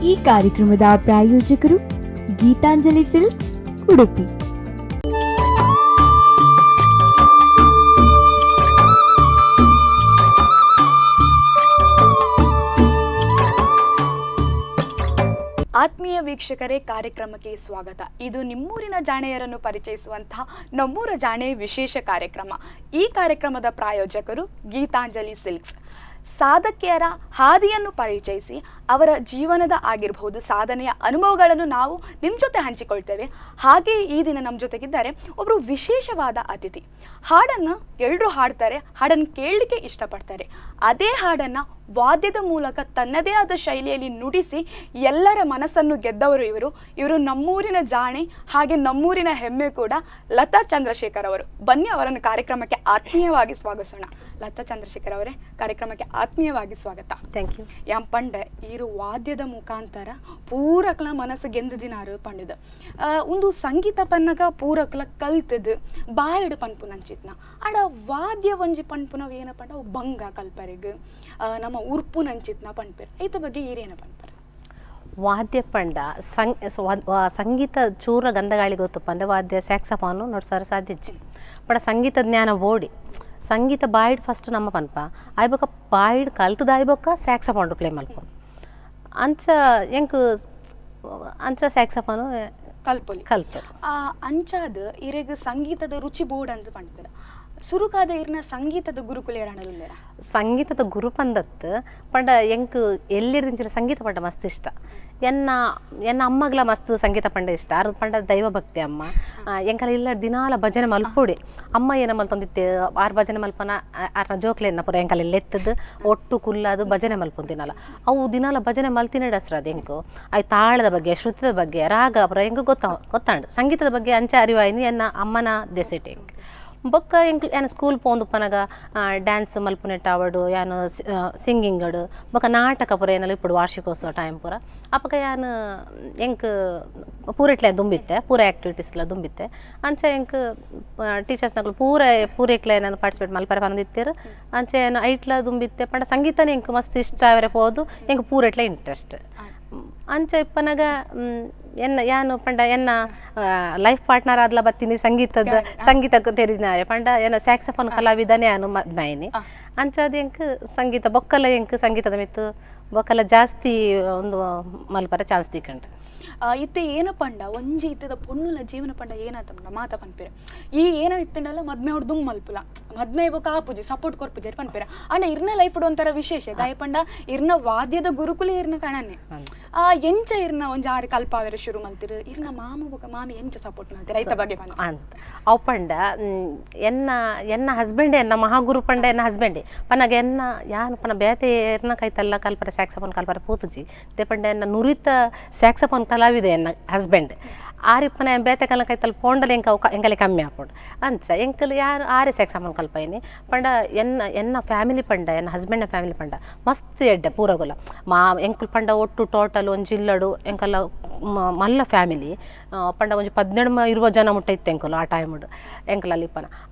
ಈ ಕಾರ್ಯಕ್ರಮದ ಪ್ರಾಯೋಜಕರು ಗೀತಾಂಜಲಿ ಸಿಲ್ಕ್ಸ್, ಉಡುಪಿ. ಆತ್ಮೀಯ ವೀಕ್ಷಕರೇ, ಕಾರ್ಯಕ್ರಮಕ್ಕೆ ಸ್ವಾಗತ. ಇದು ನಿಮ್ಮೂರಿನ ಜಾಣೆಯರನ್ನು ಪರಿಚಯಿಸುವಂತಹ ನಮ್ಮೂರ ಜಾಣೆ ವಿಶೇಷ ಕಾರ್ಯಕ್ರಮ. ಈ ಕಾರ್ಯಕ್ರಮದ ಪ್ರಾಯೋಜಕರು ಗೀತಾಂಜಲಿ ಸಿಲ್ಕ್ಸ್. ಸಾಧಕಿಯರ ಹಾದಿಯನ್ನು ಪರಿಚಯಿಸಿ ಅವರ ಜೀವನದ ಆಗಿರಬಹುದು, ಸಾಧನೆಯ ಅನುಭವಗಳನ್ನು ನಾವು ನಿಮ್ಮ ಜೊತೆ ಹಂಚಿಕೊಳ್ತೇವೆ. ಹಾಗೆಯೇ ಈ ದಿನ ನಮ್ಮ ಜೊತೆಗಿದ್ದಾರೆ ಒಬ್ಬರು ವಿಶೇಷವಾದ ಅತಿಥಿ. ಹಾಡನ್ನು ಎಲ್ಲರೂ ಹಾಡ್ತಾರೆ, ಹಾಡನ್ನು ಕೇಳಲಿಕ್ಕೆ ಇಷ್ಟಪಡ್ತಾರೆ. ಅದೇ ಹಾಡನ್ನು ವಾದ್ಯದ ಮೂಲಕ ತನ್ನದೇ ಆದ ಶೈಲಿಯಲ್ಲಿ ನುಡಿಸಿ ಎಲ್ಲರ ಮನಸ್ಸನ್ನು ಗೆದ್ದವರು ಇವರು ನಮ್ಮೂರಿನ ಜಾಣೆ, ಹಾಗೆ ನಮ್ಮೂರಿನ ಹೆಮ್ಮೆ ಕೂಡ. ಲತಾ ಚಂದ್ರಶೇಖರ್ ಅವರು. ಬನ್ನಿ ಅವರನ್ನು ಕಾರ್ಯಕ್ರಮಕ್ಕೆ ಆತ್ಮೀಯವಾಗಿ ಸ್ವಾಗತಿಸೋಣ. ಲತಾ ಚಂದ್ರಶೇಖರ್ ಅವರೇ, ಕಾರ್ಯಕ್ರಮಕ್ಕೆ ಆತ್ಮೀಯವಾಗಿ ಸ್ವಾಗತ. Thank you. ಪಂಡ ಇರು ವಾದ್ಯದ ಮುಖಾಂತರ ಪೂರಕ್ಲ ಮನಸ್ಸು ಗೆಂದದಿನಾರು ಪಂಡದ ಒಂದು ಸಂಗೀತ ಪನ್ನಗ ಪೂರಕ್ಲ ಕಲ್ತದು ಬಾಯಡು ಪನ್ಪು ನಂಚಿತ್ನ ಅಡ ವಾದ್ಯ ಒಂಜಿ ಪನ್ಪುನವ್ ಏನ ಪಂಡ ಅವು ಬಂಗ ಕಲ್ಪರೆಗ್ ನಮ್ಮ ಉರ್ಪು ನಂಚಿತ್ನ ಪನ್ಪೆರ್ ಐತ ಬಗ್ಗೆ ಈರೇನ ಪನ್ಪರ್ ವಾದ್ಯ ಪಂಡ ಸಂಗೀತ ಚೂರ ಗಂಧಗಾಳಿ ಗೊತ್ತು ಪಂದ ವಾದ್ಯ ಸ್ಯಾಕ್ಸಫಾನು ನೋಡ್ಸಾರ ಸಾಧ್ಯ ಪಂಡ ಸಂಗೀತ ಜ್ಞಾನ ಬೋಡಿ ಸಂಗೀತ ಬಾಯ್ಡ್ ಫಸ್ಟ್ ನಮ್ಮ ಪನ್ಪ ಆಯ್ಬೊಕ್ಕ ಬಾಯ್ಡ್ ಕಲ್ತದ ಆಯ್ಬೊಕ್ಕ ಸ್ಯಾಕ್ಸಫಾನ್ ಪ್ಲೇ ಮಲ್ಪ ಅಂಚ ಎಂಕ್ ಅಂಚ ಸ್ಯಾಕ್ಸಫಾನು ಕಲ್ತು ಅಂಚಾದ ಇರೆಗ್ ಸಂಗೀತದ ರುಚಿ ಬೋರ್ಡ್ ಅಂತ ಪಂಡ್ಪೆರ ಸುರುಕಾದ ಇರ್ನ ಸಂಗೀತದ ಗುರುಕುಲ ಏರಾಣದುಲ್ಲೆರ ಸಂಗೀತದ ಗುರು ಪಂದತ್ ಪಂಡ ಎಂಕ್ ಎಲ್ಲಿರ್ದಿಂಚಿನ ಸಂಗೀತ ಪಂಡ ಮಸ್ತ್ ಇಷ್ಟ. ಎನ್ನ ಅಮ್ಮಗ್ಲ ಮಸ್ತ್ ಸಂಗೀತ ಪಂಡ ಇಷ್ಟ. ಅರ್ ಪಂಡ ದೈವ ಭಕ್ತಿ ಅಮ್ಮ ಎಂಕಲ ಇಲ್ಲ ದಿನಾಲ ಭಜನೆ ಮಲ್ಪುಡೆ ಅಮ್ಮ ಏನ ಮಲ್ತೊಂದಿತ್ತೆ ಆರ್ ಭಜನೆ ಮಲ್ಪನ ಅರ್ನ ಜೋಕ್ಲೆನ್ನ ಪುರ ಎಂಕಲ ಎತ್ತದ ಒಟ್ಟು ಕುಲ್ಲದು ಭಜನೆ ಮಲ್ಪೊಂದಿನಲ್ಲ ಅವು ದಿನಾಲ ಭಜನೆ ಮಲ್ತಿನಡಸ್ರದು ಎಂಕು ಅವು ತಾಳದ ಬಗ್ಗೆ ಶ್ರುತದ ಬಗ್ಗೆ ರಾಗ ಪುರ ಎಂಕ್ ಗೊತ್ತಾಂಡು ಸಂಗೀತದ ಬಗ್ಗೆ ಅಂಚೆ ಅರಿವಾಯಿನಿ ಎನ್ನ ಅಮ್ಮನ ದೆಸೆಟ್ ಎಂಕ್ ಬೊಕ್ಕ ಎಂಕ್ ಏನು ಸ್ಕೂಲ್ ಪೋಂದು ಪನಗ ಡ್ಯಾನ್ಸ್ ಮಲ್ಪುನೆಟ್ ಆವಡು ಯಾನು ಸಿಂಗಿಂಗಡು ಬೊಕ್ಕ ನಾಟಕ ಪುರ ಏನೆಲ್ಲ ಇಪ್ಪಡು ವಾರ್ಷಿಕೋತ್ಸವ ಟೈಮ್ ಪೂರ ಅಪ್ಪಗ ಯಾನು ಎಂಕ್ ಪೂರೆಟ್ಲೆ ದುಂಬಿತ್ತೆ ಪೂರ ಆ್ಯಕ್ಟಿವಿಟೀಸ್ಲ ದುಂಬಿತ್ತೆ ಅಂಚೆ ಎಂಕ್ ಟೀಚರ್ಸ್ನಗಳು ಪೂರೈಕ್ಲೆ ನಾನು ಪಾರ್ಟಿಸಿಪೇಟ್ ಮಲ್ಪರೆ ಬಂದಿತ್ತೇರು ಅಂಚೆ ಏನು ಐಟ್ಲ ದುಂಬಿತ್ತೆ ಪಂಡ ಸಂಗೀತನೇ ಎಂಕ್ ಮಸ್ತ್ ಇಷ್ಟ ಅವರೇ ಹೋದು ಎಂಕ್ ಪೂರೆಟ್ಲೆ ಇಂಟ್ರೆಸ್ಟ್ ಅಂಚೆ ಇಪ್ಪನಾಗ ಯಾನು ಪಂಡ ಎನ್ನ ಲೈಫ್ ಪಾರ್ಟ್ನರ್ ಆದ್ಲ ಬತ್ತೀನಿ ಸಂಗೀತಕ್ಕೆ ತೆರಿನಾರೆ ಪಂಡ ಏನ ಸ್ಯಾಕ್ಸಫೋನ್ ಕಲಾವಿದನೇ ಅನು ಮೈನಿ ಅಂಚಾದ ಎಂಕ್ ಸಂಗೀತ ಬೊಕ್ಕಲ ಎಂಕ್ ಸಂಗೀತದ ಮಿತ್ತು ಬೊಕ್ಕಲ ಜಾಸ್ತಿ ಒಂದು ಮಲ್ಪರ ಚಾನ್ಸ್ ತಿಕ್ಕಂಡು ಇತ್ತೆ ಏನ ಪಂಡ ಒಂಜಿ ಇತ್ತದ ಪೊಣ್ಣುಲ ಜೀವನ ಪಂಡ ಏನಾತ ಮಾತ ಪನ್ಪೇರ ಈ ಏನ ಇತ್ತಂಡಲ್ಲ ಮದ್ಮೆ ಹೊಡ್ ದುಂಗ್ ಮಲ್ಪುಲ ಮದ್ಮೆ ಇವಾಗ ಆಪುಜಿ ಸಪೋರ್ಟ್ ಕೊರ್ಪುಜಿ ಪನ್ಪೇರ ಅಣ್ಣ ಇರ್ನ ಲೈಫ್ ಒಂಥರ ವಿಶೇಷ ದಾಯ ಪಂಡ ಇರ್ನ ವಾದ್ಯದ ಗುರುಕುಲ ಇರ್ನ ಕಣನೆ ಎಂಚ ಇರ್ನ ಒಂಜಿ ಆರು ಕಲ್ಪಾವೆರ ಶುರು ಮಲ್ತಿರು ಇರ್ನ ಮಾಮಿ ಎಂಚ ಸಪೋರ್ಟ್ ಮಾಡ್ತೀರ ಐತ ಬಗ್ಗೆ ಅಂತ ಅವ್ ಪಂಡ ಎನ್ನ ಹಸ್ಬೆಂಡ್ ಎನ್ನ ಮಹಾಗುರು ಪಂಡ ಎನ್ನ ಹಸ್ಬೆಂಡ್ ಪನ್ನಗ ಎನ್ನ ಯಾನು ಪನ ಬೇತೆ ಇರ್ನ ಕೈತಲ್ಲ ಕಲ್ಪರೆ ಸ್ಯಾಕ್ಸಫೋನ್ ಕಲ್ಪರೆ ಪೂತುಜಿ ದೇ ಪಂಡ ಎನ್ನ ನುರಿತ ಸ್ಯಾಕ್ಸಫೋನ್ ಕಲಾವಿದೆ ಎನ್ನ ಹಸ್ಬೆಂಡ್ ಆರಿಪ್ಪನ ಬೇತೆ ಕಲ ಕೈತಲ್ ಪೋಂಡಲ ಎಂಕಲೆ ಕಮ್ಮಿ ಆಪುಂಡು ಅಂಚ ಎಂಕಲ್ ಯಾರು ಆರೆ ಸ್ಯಾಕ್ಸಫೋನ್ ಕಲ್ಪೈನಿ ಪಂಡ ಎನ್ನ ಫ್ಯಾಮಿಲಿ ಪಂಡ ಎನ್ನ ಹಸ್ಬೆಂಡ್ನ ಫ್ಯಾಮಿಲಿ ಪಂಡ ಮಸ್ತ್ ಎಡ್ಡೆ ಪೂರಗುಲ ಎಂಕುಲ್ ಪಂಡ ಒಟ್ಟು ಟೋಟಲ್ ಒಂದು ಜಿಲ್ಲಡು ಎಂಕಲ್ಲ ಮಲ್ಲ ಫ್ಯಾಮಿಲಿ ಪಂಡ ಒಂಜಿ 12-20 ಜನ ಮುಟ್ಟ ಇತ್ತು ಎಂಕುಲು ಆ ಟೈಮುಡು ಎಂಕಲಲ್ಲಿ ಪನ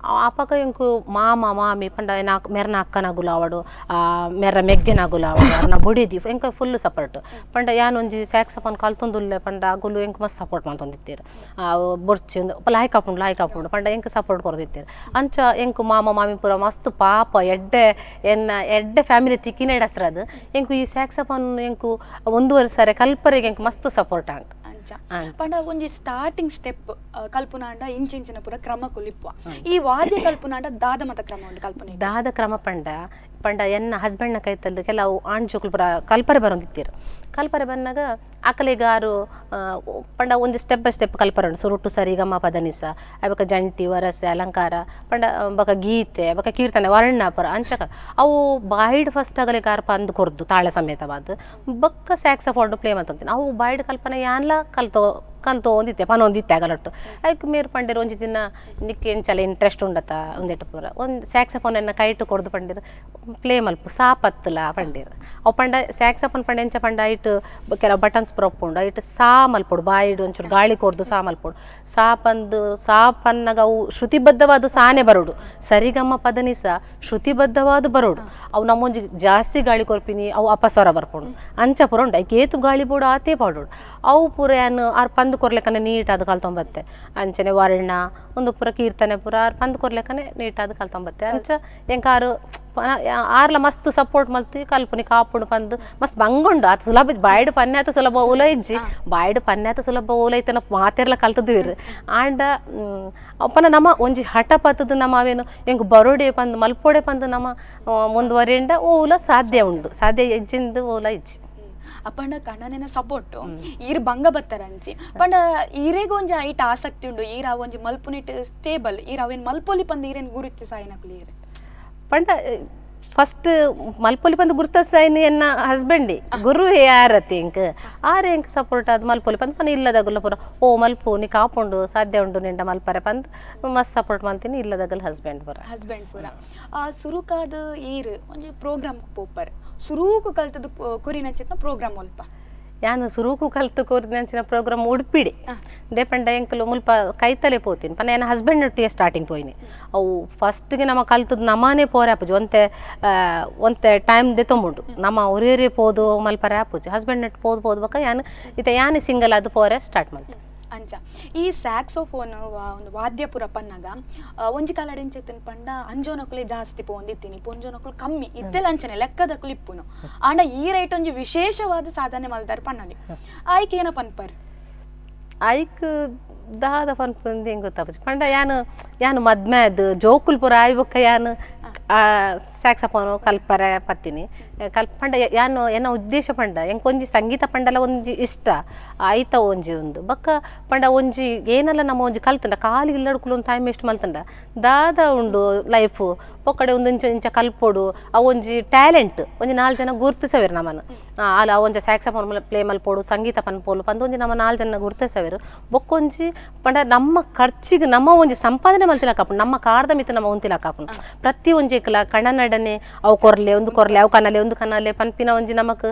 ಅಪಕ ಎಂಕು ಮಾಮಿ ಪಂಡ ಮೆರ್ನ ಅಕ್ಕನಾಗುಲ ಅವಡು ಮೆರ್ರ ಮೆಗ್ಗೆನಾಗುಲ ಅವಡು ಅರ್ನ ಬುಡಿದಿ ಎಂಕ ಫುಲ್ ಸಪೋರ್ಟ್ ಪಂಡ ಯಾನೊಂಜಿ ಸ್ಯಾಕ್ಸಫೋನ್ ಕಲ್ತೊಂದುಲ್ಲೆ ಪಂಡ ಅಗುಲು ಎಂಕ್ ಮಸ್ತ್ ಸಪೋರ್ಟ್ ಮಾಡ್ತೊಂದಿತ್ತೀರು ಬೊರ್ಚಿ ಲಾಯ್ಕ್ ಆಪುಂಡು ಪಂಡ ಎಂಕ್ ಸಪೋರ್ಟ್ ಕೊರದಿತ್ತೀರು ಅಂಚ ಎಂಕು ಮಾಮಿ ಪೂರ ಮಸ್ತ್ ಪಾಪ ಎಡ್ಡೆ ಫ್ಯಾಮಿಲಿ ತಿಕ್ಕಿನ ಡಸ್ರದು ಎಂಕು ಈ ಸ್ಯಾಕ್ಸಫೋನ್ ಎಂಕು 1.5 ಸರಿ ಕಲ್ಪರೆಗೆ ಎಂಕ್ ಮಸ್ತ್ ಸಪೋರ್ಟ್ ಆಂಟ್ ಪಂಡ ಒಂಜಿ ಸ್ಟಾರ್ಟಿಂಗ್ ಸ್ಟೆಪ್ ಕಲ್ಪುನಾಂಡ ಇಂಚಿನ ಪೂರ ಕ್ರಮ ಕುಲಿಪ್ಪುವ ಈ ವಾದ್ಯ ಕಲ್ಪುನಾಂಡ ದಾದ ಮತ ಕ್ರಮ ಉಂಟು ಕಲ್ಪನೆ ದಾದ ಕ್ರಮ ಪಂಡ ಎನ್ನ ಹಸ್ಬೆಂಡ್ನ ಕೈತಲ್ದು ಕೆಲವು ಆಣ್ಚುಕ್ಲು ಪುರ ಕಲ್ಪರೆ ಬರೋಂದಿತ್ತೀರು ಕಲ್ಪರೆ ಬಂದಾಗ ಅಕಲಿಗಾರು ಪಂಡ ಒಂದು ಸ್ಟೆಪ್ ಬೈ ಸ್ಟೆಪ್ ಕಲ್ಪರೆ ಉಂಟು ಸುರುಟು ಸರಿ ಗಮ ಪದನಿಸ ಅವಾಗ ಜಂಟಿ ವರಸೆ ಅಲಂಕಾರ ಪಂಡ ಬಕ ಗೀತೆ ಬಕ ಕೀರ್ತನೆ ವರ್ಣ ಪುರ ಅಂಚಕ ಅವು ಬಾಯ್ಡ್ ಫಸ್ಟ್ ಆಗಲಿಗಾರ ಪಂದು ಕೊರ್ದು ತಾಳೆ ಸಮೇತವಾದ ಬೊಕ್ಕ ಸ್ಯಾಕ್ಸಫೋನ್ ಪ್ಲೇ ಮಾಡ್ತೀನಿ ಅವು ಬಾಯ್ಡ್ ಕಲ್ಪನೆ ಯಾನ್ಲ ಕಲ್ತು ಒಂದಿತ್ತೆ ಪನ ಒಂದಿತ್ತೆ ಆಗಲಟ್ಟು ಅದಕ್ಕೆ ಮೇರು ಪಂಡಿರು ಒಂಜಿ ದಿನ ನಿಕ್ಕೆ ಎಂಚಲ ಇಂಟ್ರೆಸ್ಟ್ ಉಂಡತ ಒಂದೆಟ್ಟು ಪೂರ ಒಂದು ಸ್ಯಾಕ್ಸಫೋನನ್ನು ಕೈಟು ಕೊಡ್ದು ಪಂಡಿರು ಪ್ಲೇ ಮಲ್ಪು ಸಾಪತ್ತಲ ಪಂಡಿರು ಅವು ಪಂಡ ಸ್ಯಾಕ್ಸಫೋನ್ ಪಂಡ ಎಂಚ ಪಂಡ ಐಟು ಕೆಲವು ಬಟನ್ಸ್ ಪ್ರೊಪ್ಪುಂಡು ಐಟು ಸಾ ಮಲ್ಪೊಡು ಬಾಯಿಡು ಒಂಚೂರು ಗಾಳಿ ಕೊಡ್ದು ಸಾ ಮಲ್ಪೊಡು ಸಾ ಪನ್ನಗ ಅವು ಶ್ರುತಿಬದ್ಧವಾದ ಸಾನೆ ಬರೋಡು ಸರಿಗಮ್ಮ ಪದನಿಸ ಶ್ರುತಿಬದ್ಧವಾದ ಬರೋಡು ಅವು ನಮ್ಮೊಂಜಿ ಜಾಸ್ತಿ ಗಾಳಿ ಕೊರ್ಪಿನಿ ಅವು ಅಪಸ್ವರ ಬರ್ಪುಂಡು ಅಂಚ ಪೂರ ಉಂಡು ಐಕೆ ಏತು ಗಾಳಿ ಬೋಡು ಆತೇ ಪಾಡೋಡು ಅವು ಪೂರ ಏನು ಆರು ಪಂದು ಕೊರ್ಲೆಕ್ಕನೆ ನೀಟಾದ ಕಲ್ತೊಂಬತ್ತೆ ಅಂಚನೆ ವರ್ಣ ಒಂದು ಪೂರ ಕೀರ್ತನೆ ಪೂರ ಆರು ಪಂದು ಕೊರ್ಲೆಕ್ಕನೆ ನೀಟಾದ ಕಲ್ತೊಂಬತ್ತೆ ಅಂಚ ಎಂಕಾರು ಆರ್ಲ ಮಸ್ತ್ ಸಪೋರ್ಟ್ ಮಲ್ತಿ ಕಲ್ಪನಿ ಕಾಪುಡು ಪಂದು ಮಸ್ತ್ ಬಂಗುಂಡು ಅದು ಸುಲಭ ಬಾಯ್ಡು ಪನ್ಯಾತ ಸುಲಭ ಓಲ ಇಜ್ಜಿ ಬಾಯ್ಡು ಪನ್ಯಾತ ಸುಲಭ ಓಲ ಐತನ ಮಾತೆರ್ಲ ಕಲ್ತದ್ವಿರ್ ಆಂಡ ಅಪ್ಪನ ನಮ್ಮ ಒಂಜಿ ಹಠ ಪತ್ತದು ನಮ್ಮ ಅವೇನು ಹೆಂಗೆ ಬರೋಡೆ ಪಂದು ಮಲ್ಪೋಡೆ ಪಂದು ನಮ್ಮ ಮುಂದುವರಿಯಿಂದ ಓಲ ಸಾಧ್ಯ ಉಂಡು ಸಾಧ್ಯ ಎಜ್ಜಿಂದು ಓಲ ಇಜ್ಜಿ ಅಪ್ಪಂಡ ಕಣ್ಣನೇನ ಸಪೋರ್ಟು ಈರ್ ಬಂಗ ಬತ್ತಾರಂಚಿ ಪಂಡ ಈರೆಗೊಂಜಿ ಐಟ್ ಆಸಕ್ತಿ ಉಂಡು ಈರ ಒಂಜಿ ಮಲ್ಪುನಿಟ್ ಸ್ಟೇಬಲ್ ಈರ ಅವೇನ್ ಮಲ್ಪೊಲಿ ಪಂದು ಈರೇನ್ ಗುರುತಿ ಸಾಯಿನಕುಲಿ ಈರೆ ಪಂಡ ಫಸ್ಟ್ ಮಲ್ಪೊಲಿ ಪಂದು ಗುರ್ತಸಾಯಿನಿ ಎನ್ನ ಹಸ್ಬೆಂಡಿ ಗುರು ಯಾರತಿ ಇಂಕ್ ಆರೆ ಇಂಕ್ ಸಪೋರ್ಟ್ ಅದು ಮಲ್ಪೊಲಿ ಪಂದು ಪನ ಇಲ್ಲದಾಗಲ್ಲ ಪೂರ ಓ ಮಲ್ಪು ನೀ ಕಾಪುಂಡು ಸಾಧ್ಯ ಉಂಡು ನಿಂಡ ಮಲ್ಪರೆ ಪಂದು ಮಸ್ತ್ ಸಪೋರ್ಟ್ ಮಾಡ್ತೀನಿ ಇಲ್ಲದಾಗಲ್ಲ ಹಸ್ಬೆಂಡ್ ಪೂರ ಸುರುಕಾದ ಈರ್ ಒಂಜಿ ಪ್ರೋಗ್ರಾಮ್ ಪೋಪರ್ ಸುರೂಕು ಕಲ್ತದು ಕೊರಿನಂಚಿನ ಪ್ರೋಗ್ರಾಮ್ ಅಲ್ಪ ಯಾನು ಸುರೂಕು ಕಲ್ತು ಕೋರಿನಂಚಿನ ಪ್ರೋಗ್ರಾಮ್ ಉಡುಪಿಡಿ ದೇಪಂಡ ಎಂಕಲು ಮುಲ್ಪ ಕೈತಲೆ ಪೋತೀನಿ ಪನ ಏನ ಹಸ್ಬೆಂಡ್ ಒಟ್ಟಿಗೆ ಸ್ಟಾರ್ಟಿಂಗ್ ಪೋಯಿನಿ ಅವು ಫಸ್ಟ್ಗೆ ನಮ್ಮ ಕಲ್ತದ್ದು ನಮ್ಮನೆ ಪೋರೆ ಆಪುಜಿ ಒಂತೆ ಟೈಮ್ ದೆ ತೊಂಬುಂಡು ನಮ್ಮ ಒರಿಯೊರಿ ಪೋದು ಮಲ್ಪರೆ ಆಪುಜಿ ಹಸ್ಬೆಂಡ್ ನೆಟ್ಟು ಪೋದು ಬಕ್ಕ ಯಾನೆ ಸಿಂಗಲ್ ಅದು ಪೋರೆ ಸ್ಟಾರ್ಟ್ ಮಾಡ್ತೀನಿ ಅಂಚ ಈ ಸ್ಯಾಕ್ಸೋಫೋನ್ ಒಂದು ವಾದ್ಯ ಪುರ ಪನ್ನಗ ಒಂಜಿ ಕಾಲಡೆಂಚೆತ್ತನ್ ಪಂಡ ಅಂಜೋನಕುಲೆ ಜಾಸ್ತಿ ಪೋಂದಿತ್ತೀನಿ ಪೊಂಜೋನಕುಲು ಕಮ್ಮಿ ಇತ್ತೆಲ್ಲ ಅಂಚನೆ ಲೆಕ್ಕದ ಕುಲಿಪ್ಪುನು ಆಂಡ ಈ ರೈಟ್ ಒಂಜಿ ವಿಶೇಷವಾದ ಸಾಧನೆ ಮಲ್ದಾರ ಪನ್ನಲಿ ಆಯ್ಕೆ ಏನ ಪನ್ಪರ್ ಐಕ್ ದಾದ ಪನ್ಪುಂದು ಹೆಂಗೆ ಗೊತ್ತಾಪುಜಿ ಪಂಡ ಯಾನು ಮದ್ಮೆದು ಜೋಕುಲ್ ಪುರ ಆಯ್ಬಕ್ಕ ಯಾನು ಸ್ಯಾಕ್ಸಫೋನು ಕಲ್ಪರೆ ಪತ್ತೀನಿ ಪಂಡ ಯಾನು ಎನ್ನ ಉದ್ದೇಶ ಪಂಡ ಎಂಕೊಂಜಿ ಸಂಗೀತ ಪಂಡಲ ಒಂಜಿ ಇಷ್ಟ ಆಯ್ತ ಒಂಜಿ ಒಂದು ಬಕ್ಕ ಪಂಡ ಒಂಜಿ ಏನಲ್ಲ ನಮ್ಮ ಒಂಜಿ ಕಲ್ತಂಡ ಕಾಲಿಗೆ ಇಲ್ಲಡ್ಕುಲು ಒಂದು ಟೈಮ್ ಎಷ್ಟು ಮಲ್ತಂಡ ದಾದ ಉಂಡು ಲೈಫು ಒಕ್ಕಡೆ ಒಂದು ಇಂಚ ಕಲ್ಪೊಡು ಆ ಒಂಜಿ ಟ್ಯಾಲೆಂಟ್ ಒಂಜಿ 4 ಜನ ಗುರ್ತಿಸವೇರು ನಮ್ಮನ್ನು ಅಲ್ಲ ಒಂಜಿ ಸ್ಯಾಕ್ಸಫೋನ್ ಪ್ಲೇ ಮಲ್ಪೋಡು ಸಂಗೀತ ಪನ್ಪೋಲು ಪಂದು ಒಂಜಿ ನಮ್ಮ 4 ಜನ ಗುರ್ತಿಸವೇರು ಬೊಕ್ಕೊಂಜಿ ಪಂಡ ನಮ್ಮ ಖರ್ಚಿಗೆ ನಮ್ಮ ಒಂಜಿ ಸಂಪಾದನೆ ಮಲ್ತಿಲಕಾಪುಂಡು ನಮ್ಮ ಕಾರ್ದ ಮಿತ ನಮ್ಮ ಉಂತಿಲಕಾಪುಂಡು ಪ್ರತಿ ಒಂಜಿ ಕಣನಡನೆ ಅವು ಕೊರ್ಲೆ ಅವು ಕನಲೆ ಪನ್ಪಿನ ಒಂಜಿ ನಮಕ್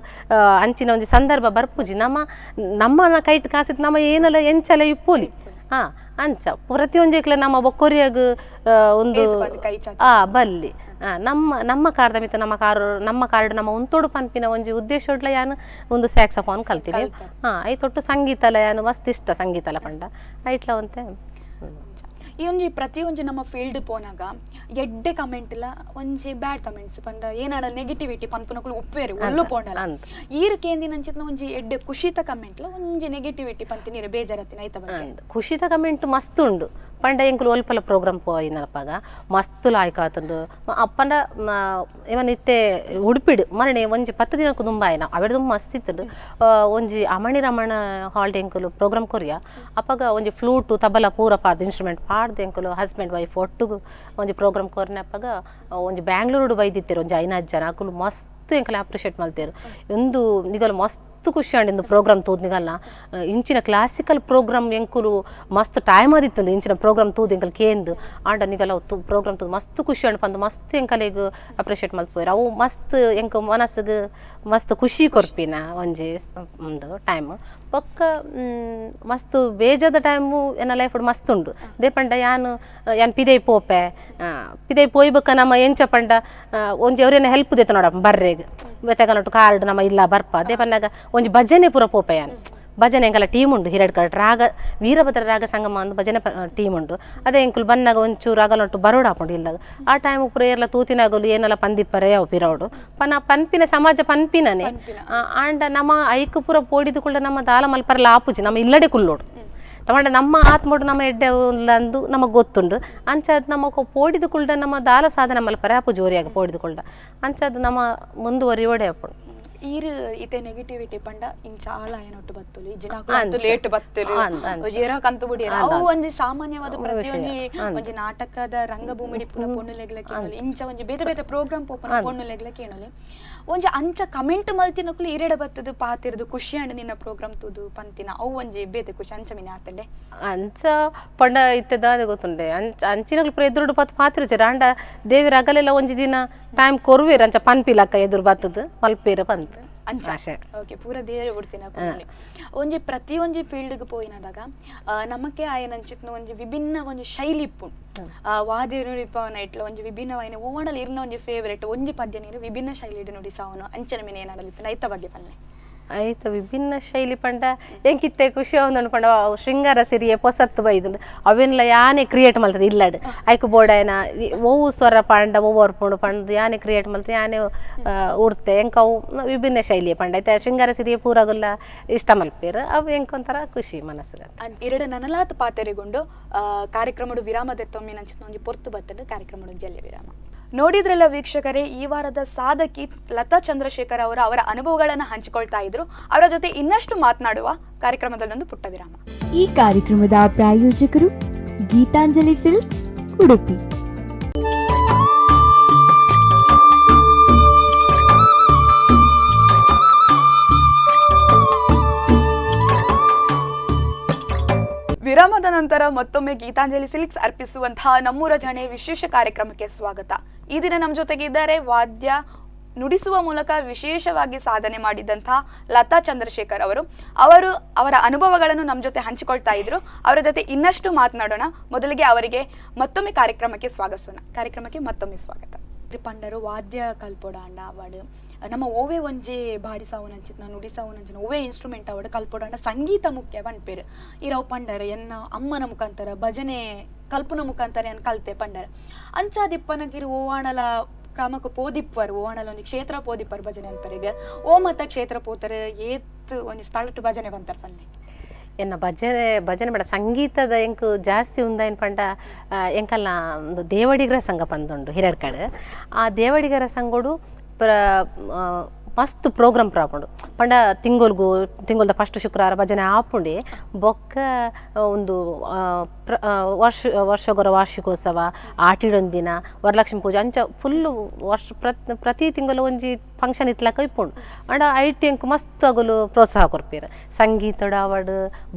ಅಂಚಿನ ಒಂಜಿ ಸಂದರ್ಭ ಬರ್ಪುಜಿ ನಮ್ಮ ಕೈಟ್ ಕಾಸಿತ್ ನಮ್ಮ ಏನಲ್ಲ ಎಂಚಲ ಇಪ್ಪೋಲಿ ಅಂಚ ಪ್ರತಿಯೊಂಜೇಕ್ಲ ನಮ್ಮ ಬೊಕ್ಕೊರಿಯಾಗ ಒಂದು ಬಲ್ಲಿ ನಮ್ಮ ಕಾರ್ದ ಮಿತ ನಮ್ಮ ಕಾರ್ಡ್ ನಮ್ಮ ಉಂತೋಡು ಪನ್ಪಿನ ಒಂಜಿ ಉದ್ದೇಶ ಯಾನು ಒಂದು ಸ್ಯಾಕ್ಸಫೋನ್ ಕಲ್ತೀನಿ ಐತೊಟ್ಟು ಸಂಗೀತಲ ಯಾನು ಮಸ್ತ್ ಇಷ್ಟ ಸಂಗೀತಲ ಪಂಡ ಐಟ್ಲ ಒಂತೆ ಈ ಒಂಜಿ ಪ್ರತಿ ಒಂಜಿ ನಮ್ಮ ಫೀಲ್ಡ್ ಪೋನಾಗ ಎಡ್ಡೆ ಕಮೆಂಟ್ಲ ಒಂಜಿ ಬ್ಯಾಡ್ ಕಮೆಂಟ್ಸ್ ಪಂಡ ಏನಾಡ ನೆಗೆಟಿವಿಟಿ ಪನ್ಪುನಕುಲು ಉಪ್ಪೇರು ಒಲ್ಲು ಪೋಂಡಲ ಈರ್ ಕೇಂದಿನ ಅಂಚಿನ ಒಂಜಿ ಎಡ್ಡೆ ಖುಷಿತ ಕಮೆಂಟ್ಲ ಒಂಜಿ ನೆಗೆಟಿವಿಟಿ ಪಂತಿನೀರ ಬೇಜಾರತ್ತಿನ ಐತ ಖುಷಿತ ಕಮೆಂಟ್ ಮಸ್ತ್ ಉಂಡು ಪಂಡ ಎಂಕುಲು ಒಲ್ಪಲ ಪ್ರೋಗ್ರಾಮ್ ಪೋಯಿನಲಪಾಗ ಮಸ್ತ್ ಲಾಯ್ಕ್ ಆತುಂಡು ಪಂಡ ಇವನ್ ಇತ್ತೆ ಉಡುಪಿಡು ಮರಣೆ ಒಂಜಿ 10 ದಿನಕ್ಕೂ ತುಂಬ ಆಯ್ನ ಅವೆಡ್ ತುಂಬ ಮಸ್ತ್ ಇತ್ತುಂಡು ಒಂಜಿ ಅಮಣಿ ರಮಣ ಹಾಲ್ಡ್ ಎಂಕುಲು ಪ್ರೋಗ್ರಾಮ್ ಕೊರಿಯ ಅಪ್ಪಾಗ ಒಂಜಿ ಫ್ಲೂಟು ತಬಲ ಪೂರ ಪಾಡ್ದು ಇನ್ಸ್ಟ್ರೂಮೆಂಟ್ ಪಾಡ್ದು ಎಂಕುಲು ಹಸ್ಬೆಂಡ್ ವೈಫ್ ಒಟ್ಟುಗು ಒಂಜಿ ಪ್ರೋಗ್ರಾಮ್ ಕೊರ್ನಪ್ಪಾಗ ಒಂಜಿ ಬ್ಯಾಂಗ್ಳೂರು ಬೈದಿತ್ತೇರು ಒಂಜಿ 5 ಜನ ಅಕುಲು ಮಸ್ತ್ ಎಂಕಲ ಅಪ್ರಿಷಿಯೇಟ್ ಮಲ್ತೇರು ಒಂದು ನಿಗಲು ಮಸ್ತ್ ಖುಷಿ ಆಂಡಿಂದು ಪ್ರೋಗ್ರಾಮ್ ತೂದ್ ನಿಗಲ್ನ ಇಂಚಿನ ಕ್ಲಾಸಿಕಲ್ ಪ್ರೋಗ್ರಾಮ್ ಎಂಕುಲು ಮಸ್ತ್ ಟೈಮ್ ಆದಿತ್ತಂದು ಇಂಚಿನ ಪ್ರೋಗ್ರಾಮ್ ತೂದ್ ಎಂಕಲ್ ಕೇಂದು ಆಂಡ ನಿಗಲ ಪ್ರೋಗ್ರಾಮ್ ತೂದ್ ಮಸ್ತ್ ಖುಷಿ ಆಂಡ್ ಪಂದು ಮಸ್ತ್ ಎಂಕಲೆಗ್ ಅಪ್ರಿಷಿಯೇಟ್ ಮಲ್ಪೋಯ್ರು ಅವು ಮಸ್ತ್ ಎಂಕ ಮನಸ್ಸಿಗೆ ಮಸ್ತ್ ಖುಷಿ ಕೊರ್ಪಿನ ಒಂಜಿ ಒಂದು ಟೈಮ್ ಬೊಕ್ಕ ಮಸ್ತ್ ಬೇಜಾದ ಟೈಮು ಎನ್ನ ಲೈಫ್ ಮಸ್ತ್ ಉಂಡು ದೇಪಂಡ ಯಾನು ಪಿದೈ ಪೋಪೆ ಪಿದೈ ಪೋಯ್ಬಕ್ಕ ನಮ್ಮ ಎಂಚ ಪಂಡ ಒಂಜಿ ಅವ್ರೇನ ಹೆಲ್ಪ್ ದೇತ ನೋಡಪ್ಪ ಬರ್ರೆಗ್ ಬೆತ್ತಗಲಟ್ಟು ಕಾರ್ಡ್ ನಮ್ಮ ಇಲ್ಲ ಬರ್ಪ ಅದೇ ಪನ್ನಾಗ ಒಂಜಿ ಭಜನೆ ಪೂರ ಪೋಪೆ ಯಾನು ಭಜನೆ ಎಂಕಲ ಟೀಮ್ ಉಂಡು ಹಿರೇಡ್ಕಡ್ ವೀರಭದ್ರ ರಾಗ ಸಂಗಮ ಅಂದ್ ಭಜನೆ ಟೀಮ್ ಉಂಡು ಅದೇ ಎಂಕುಲು ಬನ್ನಾಗ ಒಂಚೂರು ಆಗಲೊಟ್ಟು ಬರೋಡ್ ಹಾಕೊಂಡು ಇಲ್ಲ ಆ ಟೈಮ್ ಪೂರ ಎಲ್ಲ ತೂತಿನಾಗಲು ಏನೆಲ್ಲ ಪಂದಿಪ್ಪರೆ ಅವು ಪಿರೋಡು ಪನ್ಪಿನ ಸಮಾಜ ಪನ್ಪಿನನೆ ಆಂಡ ನಮ್ಮ ಐಕು ಪೂರ ಪೋಡಿದು ಕೂಡ ನಮ್ಮ ದಾಲ ಮಲ್ಪರಲ್ಲ ಆಪುಜಿ ನಮ್ಮ ಇಲ್ಲಡೆ ಕುಲ್ಲೋಡು ತಗೊಂಡ ನಮ್ಮ ಆತ್ಮೋಡು ನಮ್ಮ ಎಡ್ಡೆ ಅಂದು ನಮಗೆ ಗೊತ್ತುಂಡು ಅಂಚದು ನಮ್ಮ ಪೋಡಿದು ಕುಲ್ಡ ನಮ್ಮ ದಾಲ ಸಾಧನ ಮಲ್ಪರೆ ಆಪು ಜೋರಿಯಾಗಿ ಪೋಡಿದು ಕುಲ್ಡ ಅಂಚದು ನಮ್ಮ ಮುಂದುವರಿಯೋಡೆ ಅಪ್ಪು ಈರ್ ಇತೆ ನೆಗೆಟಿವಿಟಿ ಪಂಡ ಇಂಚ ಆಲ ಏನೊಟ್ಟು ಬತ್ತುಲು ಇಜ್ಜಿನ ಲೇಟ್ ಬತ್ತುಲು ಜೇರ ಕಂತು ಬುಡಿಯರ ಅವು ಒಂಜಿ ಸಾಮಾನ್ಯವಾದ ಪ್ರತಿಯೊಂಜಿ ಒಂಜಿ ನಾಟಕದ ರಂಗಭೂಮಿ ಡಿಪ್ಪುನ ಪೊಣ್ಣುಲೆಗ್ಲ ಕೇಳಲಿ ಇಂಚ ಒಂಜಿ ಬೇತೆ ಬೇತೆ ಪ್ರೋಗ್ರಾಮ್ ಪೋಪನ ಪೊಣ್ಣುಲೆಗ್ಲ ಕೇಳಲಿ ಒಂಜಿ ಅಂಚ ಕಮೆಂಟ್ ಮಲ್ತಿನಕುಲು ಇರೆಡ ಬತ್ತದು ಪಾತಿರದು ಖುಷಿ ಅಂಡ್ ನಿನ್ನ ಪ್ರೋಗ್ರಾಮ್ ತೂದು ಪಂತಿನ ಅವು ಒಂಜಿ ಬೇತೆ ಖುಷಿ ಅಂಚ ಮಿನಿ ಆತಂಡೆ ಅಂಚ ಪಂಡ ಇತ್ತದ ಅದೇ ಗೊತ್ತುಂಡೆ ಅಂಚಿನಗಳು ಪೂರ ಎದುರು ಪತ್ತು ಪಾತಿರುಚರ ಅಂಡ ದೇವಿರ ಅಗಲೆಲ್ಲ ಒಂಜಿ ದಿನ ಟೈಮ್ ಕೊರುವೇರು ಅಂಚ ಪನ್ಪಿಲಕ್ಕ ಎದುರು ಬತ್ತದು ಮಲ್ಪೇರು ಪಂತ್ ಅಂಚ ಓಕೆ ಪೂರ ದೇವರೇ ಬಿಡ್ತೀನಿ ಒಂಜಿ ಪ್ರತಿ ಒಂಜಿ ಫೀಲ್ಡ್ಗೆ ಪೋಯಿನದಾಗ ನಮಕ್ಕೆ ಆಯನಂಚಿತ್ನ ಒಂಜಿ ವಿಭಿನ್ನ ಒಂಜಿ ಶೈಲಿ ಇಪ್ಪುಂಡು ವಾದ್ಯ ಇಪ್ಪವನ ಇಟ್ಲ ಒಂಜಿ ವಿಭಿನ್ನವಾಯಿನ ಓಣಲ್ ಇರ್ನ ಒಂಜಿ ಫೇವ್ರೇಟ್ ಒಂಜಿ ಪದ್ಯ ನೀರು ವಿಭಿನ್ನ ಶೈಲಿ ನುಡಿ ಸಾವನು ಅಂಚನ ಮಿನಿ ಏನಾಡಲಿತ್ತು ಐತ ಬಗ್ಗೆ ಪನ್ನೆ ಆಯ್ತು ವಿಭಿನ್ನ ಶೈಲಿ ಪಂಡ ಎಂಕಿತ್ತೆ ಖುಷಿ ಅವನು ಪಂಡ ಶೃಂಗಾರ ಸಿರಿಯೆ ಪೊಸತ್ತು ಬೈದು ಅವೆಲ್ಲ ಯಾನೇ ಕ್ರಿಯೇಟ್ ಮಾಡ್ತದೆ ಇಲ್ಲಡ್ ಐಕು ಬೋಡಾಯನ ಓವು ಸ್ವರ ಪಂಡ ಓವು ಅರ್ಪುಂಡು ಪಂಡ ಯಾನೇ ಕ್ರಿಯೇಟ್ ಮಾಡ್ತದೆ ಯಾನೇ ಉಡ್ತೆ ಎಂಕ ಅವು ವಿಭಿನ್ನ ಶೈಲಿಯ ಪಂಡ ಐತೆ ಶೃಂಗಾರ ಸಿರಿಯೆ ಪೂರಾಗುಲ್ಲ ಇಷ್ಟ ಮಲ್ಪೇರು ಅವು ಎಂಕೊಂಥರ ಖುಷಿ ಮನಸ್ಸಿಗೆ ಎರಡು ನನಲಾತ ಪಾತೆರೆಗೊಂಡು ಕಾರ್ಯಕ್ರಮಡು ವಿರಾಮದೆತ್ತೊಮ್ಮೆ ನಂಚಿನ ಒಂಜಿ ಪೊರ್ತು ಬತ್ತದ ಕಾರ್ಯಕ್ರಮಡು ಜಲ್ಲೆ ವಿರಾಮ ನೋಡಿದ್ರಲ್ಲ ವೀಕ್ಷಕರೇ, ಈ ವಾರದ ಸಾಧಕಿ ಲತಾ ಚಂದ್ರಶೇಖರ್ ಅವರ ಅನುಭವಗಳನ್ನು ಹಂಚಿಕೊಳ್ತಾ ಇದ್ರು. ಅವರ ಜೊತೆ ಇನ್ನಷ್ಟು ಮಾತನಾಡುವ ಕಾರ್ಯಕ್ರಮದಲ್ಲೊಂದು ಪುಟ್ಟ ವಿರಾಮ. ಈ ಕಾರ್ಯಕ್ರಮದ ಪ್ರಾಯೋಜಕರು ಗೀತಾಂಜಲಿ ಸಿಲ್ಕ್ಸ್, ಉಡುಪಿ. ವಿರಾಮದ ನಂತರ ಮತ್ತೊಮ್ಮೆ ಗೀತಾಂಜಲಿ ಸಿಲ್ಕ್ಸ್ ಅರ್ಪಿಸುವಂತಹ ನಮ್ಮೂರ ಜಾಣೆ ವಿಶೇಷ ಕಾರ್ಯಕ್ರಮಕ್ಕೆ ಸ್ವಾಗತ. ಈ ದಿನ ನಮ್ಮ ಜೊತೆಗೆ ಇದ್ದಾರೆ ವಾದ್ಯ ನುಡಿಸುವ ಮೂಲಕ ವಿಶೇಷವಾಗಿ ಸಾಧನೆ ಮಾಡಿದಂತಹ ಲತಾ ಚಂದ್ರಶೇಖರ್ ಅವರು. ಅವರ ಅನುಭವಗಳನ್ನು ನಮ್ಮ ಜೊತೆ ಹಂಚಿಕೊಳ್ತಾ ಇದ್ರು. ಅವರ ಜೊತೆ ಇನ್ನಷ್ಟು ಮಾತನಾಡೋಣ. ಮೊದಲಿಗೆ ಅವರಿಗೆ ಮತ್ತೊಮ್ಮೆ ಕಾರ್ಯಕ್ರಮಕ್ಕೆ ಸ್ವಾಗತಿಸೋಣ. ಕಾರ್ಯಕ್ರಮಕ್ಕೆ ಮತ್ತೊಮ್ಮೆ ಸ್ವಾಗತ. ಪಂಡರು ವಾದ್ಯ ಕಲ್ಪೋಡ ಅಂಡ ಅವಾರ್ಡ್ ನಮ್ಮ ಓವೆ ಒಂಜಿ ಬಾರಿ ಸಾವನಂಚಿನ ನುಡಿ ಸಾವನಂಚಿನ ಓವೆ ಇನ್ಸ್ಟ್ರೂಮೆಂಟ್ ಅವಾರ್ಡ್ ಕಲ್ಪೋಡ ಸಂಗೀತ ಮುಖ್ಯ ಪಂಡ್ಪೇರು ಇರವು ಪಂಡರ ಎನ್ನ ಅಮ್ಮನ ಮುಖಾಂತರ ಭಜನೆ ಕಲ್ಪನ ಮುಖಾಂತರ ಏನು ಕಲ್ತೆ ಪಂಡರ ಅಂಚಾದಿಪ್ಪನಗಿರು ಓವಾಣಲ ಕ್ರಮಕ್ಕೆ ಪೋದಿಪ್ಪರು ಓವಾಣಲ ಒಂದು ಕ್ಷೇತ್ರ ಪೋದಿಪ್ಪರು ಭಜನೆ ಅನ್ಪರಿಗೆ ಓ ಮತ್ತ ಕ್ಷೇತ್ರ ಪೋತಾರೆ ಏತ್ ಒಂದು ಸ್ಥಳಟ್ಟು ಭಜನೆ ಬಂತಾರ ಪಲ್ಲೆ ಎನ್ನ ಭಜನೆ ಬೇಡ ಸಂಗೀತದ ಎಂಕು ಜಾಸ್ತಿ ಉಂದಾಯಿನ ಪಂಡ ಎಂಕಲ್ಲ ಒಂದು ದೇವಡಿಗರ ಸಂಘ ಪಂದುಂಡು ಹಿರೇಡ್ಕಡೆ. ಆ ದೇವಡಿಗರ ಸಂಘಡು ಮಸ್ತ್ ಪ್ರೋಗ್ರಾಮ್ ಪ್ರಾಪುಂಡು ಪಂಡ ತಿಂಗೊಲ್ದ ಫಸ್ಟ್ ಶುಕ್ರವಾರ ಭಜನೆ ಆಪುಂಡೆ ಬೊಕ್ಕ ಒಂದು ವರ್ಷಗೊರ ವಾರ್ಷಿಕೋತ್ಸವ ಆಟಿಡೊಂದಿನ ವರಲಕ್ಷ್ಮಿ ಪೂಜೆ ಅಂಚ ಫುಲ್ಲು ಪ್ರತಿ ತಿಂಗಳು ಒಂಜಿ ಫಂಕ್ಷನ್ ಇತ್ಲಕ ಇಪ್ಪುಂಡು ಅಂಡ ಐಟಿ ಎಂಕ್ ಮಸ್ತ್ ಆಗಲು ಪ್ರೋತ್ಸಾಹ ಕೊರ್ಪೇರು. ಸಂಗೀತದ ಅವಾರ್ಡ್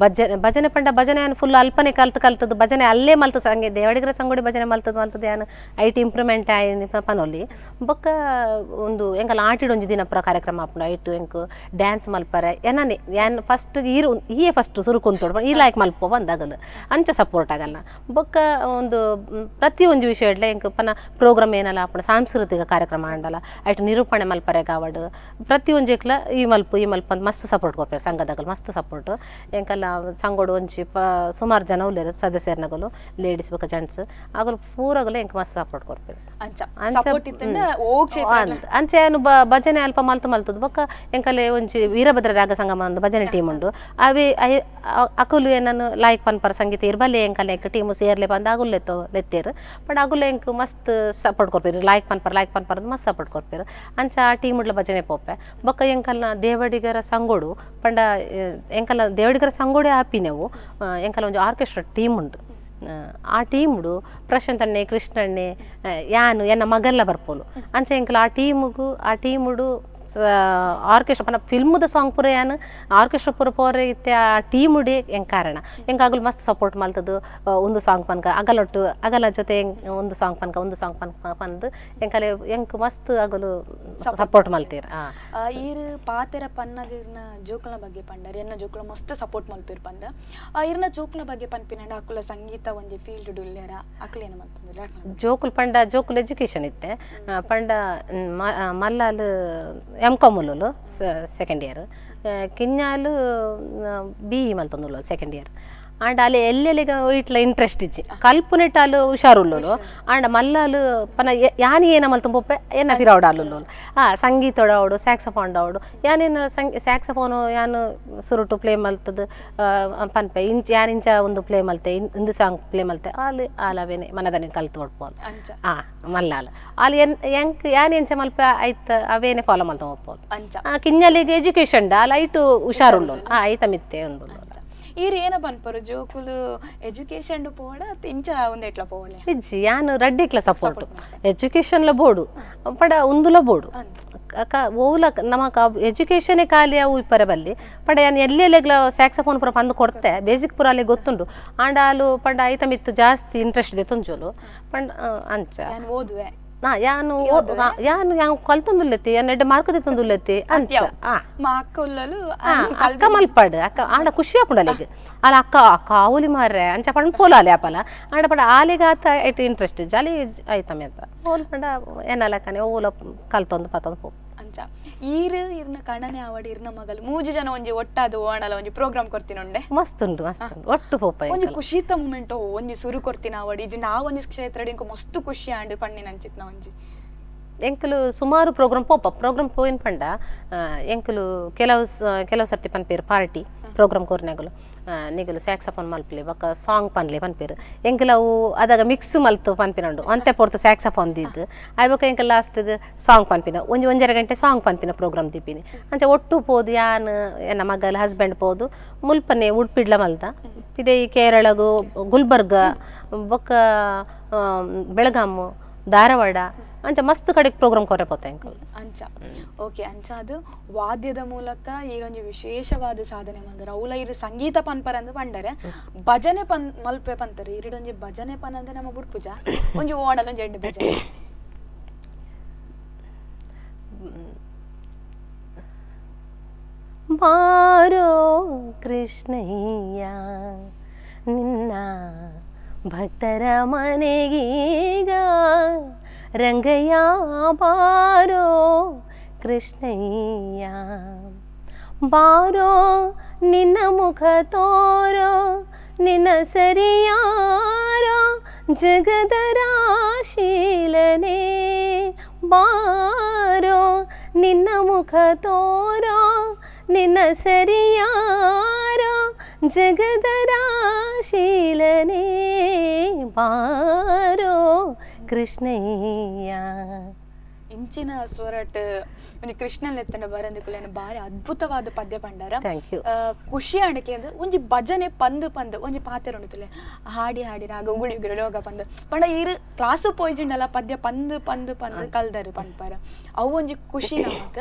ಭಜನೆ ಪಂಡ ಭಜನೆ ಏನು ಫುಲ್ ಅಲ್ಪನೆ ಕಲ್ತದ್ದು ಭಜನೆ ಅಲ್ಲೇ ಮಲ್ತದ ಸಂಗೀತ ದೇವಡಿಗರ ಸಂಗೋಡಿ ಭಜನೆ ಮಲ್ತದ್ದು ಏನು ಐಟಿ ಇಂಪ್ರೂವ್ಮೆಂಟ್ ಆಯ್ತು ಪನೊಲಿ ಬೊಕ್ಕ ಒಂದು ಎಂಕಲ್ಲ ಆಟಿಡೊಂಜಿ ದಿನ ಕಾರ್ಯಕ್ರಮ ಆಪುಂಡು ಐಟು ಎಂಕ್ ಡ್ಯಾನ್ಸ್ ಮಲ್ಪರೆ ಏನ್ ಫಸ್ಟ್ ಈಯೇ ಫಸ್ಟ್ ಸುರು ಕುಂತೋಡು ಈ ಲಾಯ್ಕ್ ಮಲ್ಪ ಬಂದಾಗಲು ಅಂಚ ಸಪೋರ್ಟ್ ಆಗಲ್ಲ ಬೊಕ್ಕ ಒಂದು ಪ್ರತಿಯೊಂದು ವಿಷಯಡ್ಲೆ ಎಂಕ್ ಪನ ಪ್ರೋಗ್ರಾಮ್ ಏನಲ್ಲ ಆಪುಂಡು ಸಾಂಸ್ಕೃತಿಕ ಕಾರ್ಯಕ್ರಮ ಅಂಡಲ್ಲ ಐಟು ನಿರೂಪಣೆ ಮಲ್ಪರೆ ಗಾವಡ್ ಪ್ರತಿಯೊಂಜಿಕ್ಲ ಈ ಮಲ್ಪ ಅಂತ ಮಸ್ತ್ ಸಪೋರ್ಟ್ ಕೊಡ್ತಾರೆ ಸಂಘದಾಗಲು ಮಸ್ತ್ ಸಪೋರ್ಟ್ ಎಂಕಲ್ಲ ಸಂಗೋಡು ಒಂಜಿ ಸುಮಾರು ಜನ ಉಳ್ಳೇರು ಸದಸ್ಯರ್ನಗಲು ಲೇಡೀಸ್ ಬೊಕ್ಕ ಜೆಂಟ್ಸ್ ಆಗಲು ಪೂರಾಗಲು ಎಂಕ್ ಮಸ್ತ್ ಸಪೋರ್ಟ್ ಕೊಡ್ಪೇರು ಅಂಚ ಏನು ಭಜನೆ ಅಲ್ಪ ಮಲ್ತದ್ದು ಬೊಕ್ಕ ಎಂಕಲೆ ಒಂಜಿ ವೀರಭದ್ರ ರಾಗ ಸಂಗಮ ಒಂದು ಭಜನೆ ಟೀಮ್ ಉಂಡು ಅವೇ ಅಕುಲು ಏನನ್ನು ಲಾಯ್ಕ್ ಪನ್ಪರ ಸಂಗೀತ ಇರ್ಬಲ್ಲೆ ಎಂಕಲ್ಲ ಎಂಕ್ ಟೀಮು ಸೇರ್ಲೆ ಬಂದು ಆಗುಲ್ಲೆತ್ತೋ ಲೆತ್ತೇರು ಬಟ್ ಆಗುಲ್ಲ ಎಂಕ್ ಮಸ್ತ್ ಸಪೋರ್ಟ್ ಕೊಡ್ಪೇರು ಲಾಯ್ಕ್ ಪನ್ಪರ ಮಸ್ತ್ ಸಪೋರ್ಟ್ ಕೊಡ್ಪೇರು ಅಂಚ ಆ ಟೀಮ್ ಉಡ್ಲ ಭಜನೆ ಪೋಪೆ ಬೊಕ್ಕ ಎಂಕಲ್ನ ದೇವಡಿಗರ ಸಂಗೋಡು ಪಂಡ ಎಂಕಲ್ಲ ದೇವಡಿಗರ ಸಂಗೋಡೆ ಆಪಿ ನಾವು ಎಂಕಲ್ಲ ಒಂದು ಆರ್ಕೆಸ್ಟ್ರಾ ಟೀಮ್ ಉಂಡು. ಆ ಟೀಮುಡು ಪ್ರಶಾಂತಣ್ಣೆ ಕೃಷ್ಣಣ್ಣೆ ಯಾನು ಎನ್ನ ಮಗಲ್ಲ ಬರ್ಪೋಲು ಅಂಚೆ ಎಂಕಲ್ಲ ಆ ಟೀಮುಡು ಆರ್ಕೆಸ್ಟ್ರಾ ಪನ ಫಿಲ್ಮದ ಸಾಂಗ್ ಪೂರ ಏನು ಆರ್ಕೆಸ್ಟ್ರಾ ಪೂರ ಪೋರೆ ಇತ್ತೆ ಆ ಟೀಮುಡೆ ಎಂಕ್ ಕಾರಣ ಎಂಕಾಗಲು ಮಸ್ತ್ ಸಪೋರ್ಟ್ ಮಲ್ತದು ಒಂದು ಸಾಂಗ್ ಪನ್ಕ ಅಗಲ ಜೊತೆ ಒಂದು ಸಾಂಗ್ ಪನ್ಕ ಪಂದು ಎಂಕಲೆ ಎಂಕ್ ಮಸ್ತ್ ಆಗಲು ಸಪೋರ್ಟ್ ಮಲ್ತೀರ. ಈರ್ ಪಾತೆರ ಪನ್ನದಿರ್ನ ಜೋಕುಲ ಬಗ್ಗೆ ಪಂಡರ್ ಎನ್ನ ಜೋಕುಲ ಮಸ್ತ್ ಸಪೋರ್ಟ್ ಮಲ್ಪೇರ್ ಪಂದ ಇರ್ನ ಜೋಕುಲ ಬಗ್ಗೆ ಪನ್ಪಿನಂಡ ಅಕುಲ ಸಂಗೀತ ಒಂಜಿ ಫೀಲ್ಡ್ ಡುಲ್ಲೆರ ಅಕುಲೇನ ಮಲ್ತಂದ್ರೆ ಜೋಕುಲ್ ಎಜುಕೇಶನ್ ಇತ್ತೆ ಪಂಡ ಮಲ್ಲಾಲು M.Com ಉಲ್ಲುಲು ಸೆಕೆಂಡ್ ಇಯರ್ ಕಿಂಜಾಲು BE ಮಲ್ತೊಂದುಲ್ಲು ಸೆಕೆಂಡ್ ಇಯರ್ ಆಂಡ ಅಲ್ಲಿ ಎಲ್ಲೆಲ್ಲಿಗ ಇಟ್ಲ ಇಂಟ್ರೆಸ್ಟ್ ಇಜ್ಜಿ ಕಲ್ಪುನೆಟ್ಟಾಲು ಹುಷಾರುಲ್ಲೋಲು ಆಂಡ ಮಲ್ಲಾಲು ಪನ ಯಾನಿ ಏನ ಮಲ್ತು ಪೊಪ್ಪೆ ಏನ ಫಿರಾವಡಾಲು ಸಂಗೀತೋಡ ಅವಡು ಸ್ಯಾಕ್ಸಫೋನ್ ಅವಡು ಯಾನೇನು ಸ್ಯಾಕ್ಸಫೋನು ಯಾನು ಸುರುಟು ಪ್ಲೇ ಮಲ್ತದು ಪನ್ಪೆ ಇಂಚ ಒಂದು ಪ್ಲೇ ಮಲ್ತೆ ಇಂದು ಸಾಂಗ್ ಪ್ಲೇ ಮಲ್ತೆ ಅಲ್ಲಿ ಆಲವೇನೆ ಮನದನೆ ಕಲ್ತು ಹೊಡ್ಪೋಲು ಮಲ್ಲಾಲು ಅಲ್ಲಿ ಎಂಕ್ ಯಾನ್ ಎಂಚ ಮಲ್ಪ ಐತ ಅವೇನೆ ಫಾಲೋ ಮಲ್ತ ಒಪ್ಪೋಲು ಕಿಂಜಲಿಗೆ ಎಜುಕೇಶನ್ ಅಲ್ಲಿ ಐಟು ಹುಷಾರುಲ್ಲೋಲು ಐತ ಮಿತ್ತೆ ಒಂದು ಈರು ಏನ ಪನ್ಪರು ಜೋಕುಲು ಎಜುಕೇಶನ್ ಪೋಡ ಇಂಚ ಒಂದು ಎಟ್ಲ ಪೋವಲೆ ಇಜ್ಜಿ ಯಾನು ರಡ್ಡಿಕ್ಲ ಸಪೋರ್ಟ್ ಎಜುಕೇಶನ್ಲ ಬೋಡು ಪಂಡ ಉಂದುಲ ಬೋಡು ಓಲ ನಮಕ್ ಎಜುಕೇಶನ್ ಖಾಲಿ ಅವು ಇಪ್ಪರೆ ಬಲ್ಲಿ ಪಂಡ ಯಾನು ಎಲ್ಲೆಲ್ಲೆಗ್ಲ ಸ್ಯಾಕ್ಸಫೋನ್ ಪೂರ ಪಂದು ಕೊಡ್ತೆ ಬೇಸಿಕ್ ಪೂರ ಅಲ್ಲಿ ಗೊತ್ತುಂಡು ಆಂಡ ಆಲು ಪಂಡ ಐತ ಮಿತ್ತು ಜಾಸ್ತಿ ಇಂಟ್ರೆಸ್ಟ್ ಇದೆ ತುಂಜೋಲು ಪಂಡ ಅಂಚ ಓದುವೆ ಯಾನು ಯಾನು ಕಲ್ತೊಂದುಲ್ಲೆತ್ತಿ ಯಾನು ಎಡ್ಡೆ ಮಾರ್ಕ್ ತಂದುಲ್ಲೆತ್ತಿ ಅಂಚ మా అక్క ఉల్లలు ಅಕ್ಕ ಮಲ್ಪಾಡು ಅಕ್ಕ ಆಂಡ ಖುಷಿ ಆಪುಂಡು ಅಲ್ಲಿಗೆ ಅಲ್ಲ ಅಕ್ಕ ಅಕ್ಕ ಆవుಲಿ ಮಾರ್ರೆ ಅಂಚ ಪಂಡ ಪೋಲಾಲೆ ಆಪಲ ಆಂಡ ಪಂಡ ಆಲಿಗೆ ಆತ ಐಟ್ ಇಂಟ್ರೆಸ್ಟ್ ಜಾಲಿ ಆಯ್ತಮ್ಮೆ ಅಂತ ಓಲ್ ಪಂಡ ಏನಲ್ಲ ಕನೆ ಓಲ ಕಲ್ತೊಂದು ಪತ್ತೊಂದು ಪೋ ಅಂಚ ಈರು ಇರ್ನ ಕಣ್ಣನೆ ಆವಡಿ ಇರ್ನ ಮಗಲು ಮೂಜಿ ಜನ ಒಂಜಿ ಒಟ್ಟಾದು ಓಣಲ ಒಂಜಿ ಪ್ರೋಗ್ರಾಮ್ ಕೊರ್ತಿನೊಂಡೆ ಮಸ್ತುಂಡು ಒಟ್ಟು ಪೋಪ ಒಂಜಿ ಖುಷಿತ ಮೂಮೆಂಟ್ ಒಂಜಿ ಸುರು ಕೊರ್ತಿನ ಆವಡಿ ಇಜಿ ನಾ ಒಂಜಿ ಕ್ಷೇತ್ರ ಇಂಕ ಮಸ್ತ್ ಖುಷಿ ಆಂಡ್ ಪಣ್ಣಿನ ಅಂಚಿತ್ನ ಒಂಜಿ ಎಂಕಲು ಸುಮಾರು ಪ್ರೋಗ್ರಾಮ್ ಪೋಯಿನ ಪಂಡ ಎಂಕಲು ಕೆಲವು ಸರ್ತಿ ಪನ್ಪೇರು ಪಾರ್ಟಿ ಪ್ರೋಗ್ರಾಮ್ ಕೋರ್ನಾಗಲು ನಿಗಲು ಸ್ಯಾಕ್ಸಫೋನ್ ಮಲ್ಪಲಿ ಬೊಕ್ಕ ಸಾಂಗ್ ಪನ್ಲೆ ಪನ್ಪೇರು ಎಂಕಲ್ ಅವು ಅದಾಗ ಮಿಕ್ಸ್ ಮಲ್ತು ಪನ್ಪಿನಂಡು ಅಂತೆ ಪೊರ್ತು ಸ್ಯಾಕ್ಸಫೋನ್ ದಿದ್ದು ಆಯ್ ಬೊಕ್ಕ ಎಂಕಲ್ ಲಾಸ್ಟ್ಗೆ ಸಾಂಗ್ ಪನ್ಪಿನ ಒಂಜರ ಗಂಟೆ ಸಾಂಗ್ ಪನ್ಪಿನ ಪ್ರೋಗ್ರಾಮ್ ದಿಪ್ಪಿನಿ ಅಂಚ ಒಟ್ಟು ಪೋದು ಯಾನ್ ಎನ್ನ ಮಗಲ್ ಹಸ್ಬೆಂಡ್ ಪೋದು ಮುಲ್ಪನೆ ಉಡ್ಪಿಡ್ಲ ಮಲ್ದ ಇದೇ ಕೇರಳಗು ಗುಲ್ಬರ್ಗ ಬೊಕ್ಕ ಬೆಳಗಾಂ ಧಾರವಾಡ ಅಂಚ ಮಸ್ತ್ ಕಡೆಗೆ ಪ್ರೋಗ್ರಾಮ್ ಕೊರೆ ಪೋತೆ ಅಂಕಲ್ ಅಂಚ ಓಕೆ ಅಂಚ ಅದು ವಾದ್ಯದ ಮೂಲಕ ಈರೊಂಜಿ ವಿಶೇಷವಾದ ಸಾಧನೆ ಮಂದರ ಅವಲ ಇರು ಸಂಗೀತ ಪನ್ಪರ ಅಂದು ಪಂಡರೆ ಭಜನೆ ಮಲ್ಪೆ ಪಂತಾರೆ ಇರಿಡೊಂಜಿ ಭಜನೆ ಪನ್ ಅಂದ್ರೆ ನಮ್ಮ ಬುಡ್ಪುಜ ಒಂಜಿ ಓಣಲ ಒಂಜಿ ಎಡ್ಡೆ ಭಜನೆ ಬಾರೋ ಕೃಷ್ಣಯ್ಯ ನಿನ್ನ ಭಕ್ತರ ಮನೆಗೀಗ ರಂಗಯ್ಯ ಬಾರೋ ಕೃಷ್ಣಯ್ಯ ಬಾರೋ ನಿನ್ನ ಮುಖ ತೋರೋ ನಿನ್ನ ಸರಿಯಾರೋ ಜಗದರಾಶೀಲನೆ ಬಾರೋ ನಿನ್ನ ಮುಖ ತೋರೋ ನಿನ್ನ ಸರಿಯಾರೋ ಜಗದರಾಶೀಲನೆ ಬಾರೋ ಕೃಷ್ಣಯ್ಯ ಇಂಚಿನ ಸ್ವರಟ್ ಒಂಜಿ ಕೃಷ್ಣನ್ ಎತ್ತಂಡ ಬರಂದಿಕ್ಕುಲೇನ ಬಾರಿ ಅದ್ಭುತವಾದ ಪದ್ಯ ಪಂಡಾರ ಖುಷಿ ಅಣಕೆ ಅಂದ್ರೆ ಒಂಜಿ ಭಜನೆ ಪಂದ್ ಒಂಜಿ ಪಾತೆರ್ ಉಂಡುತ್ತಲೆ ಹಾಡಿ ರಾಗ ಉಗುಳಿ ಉಗುಳಿ ರೋಗ ಪಂದ್ ಪಂಡ ಈರು ಕ್ಲಾಸ್ ಪೋಯ್ಜಿಂಡಲ್ಲ ಪದ್ಯ ಪಂದ್ ಕಲ್ದರು ಪಂಡ್ಪಾರ ಅವು ಒಂಜಿ ಖುಷಿ ನಮಕ್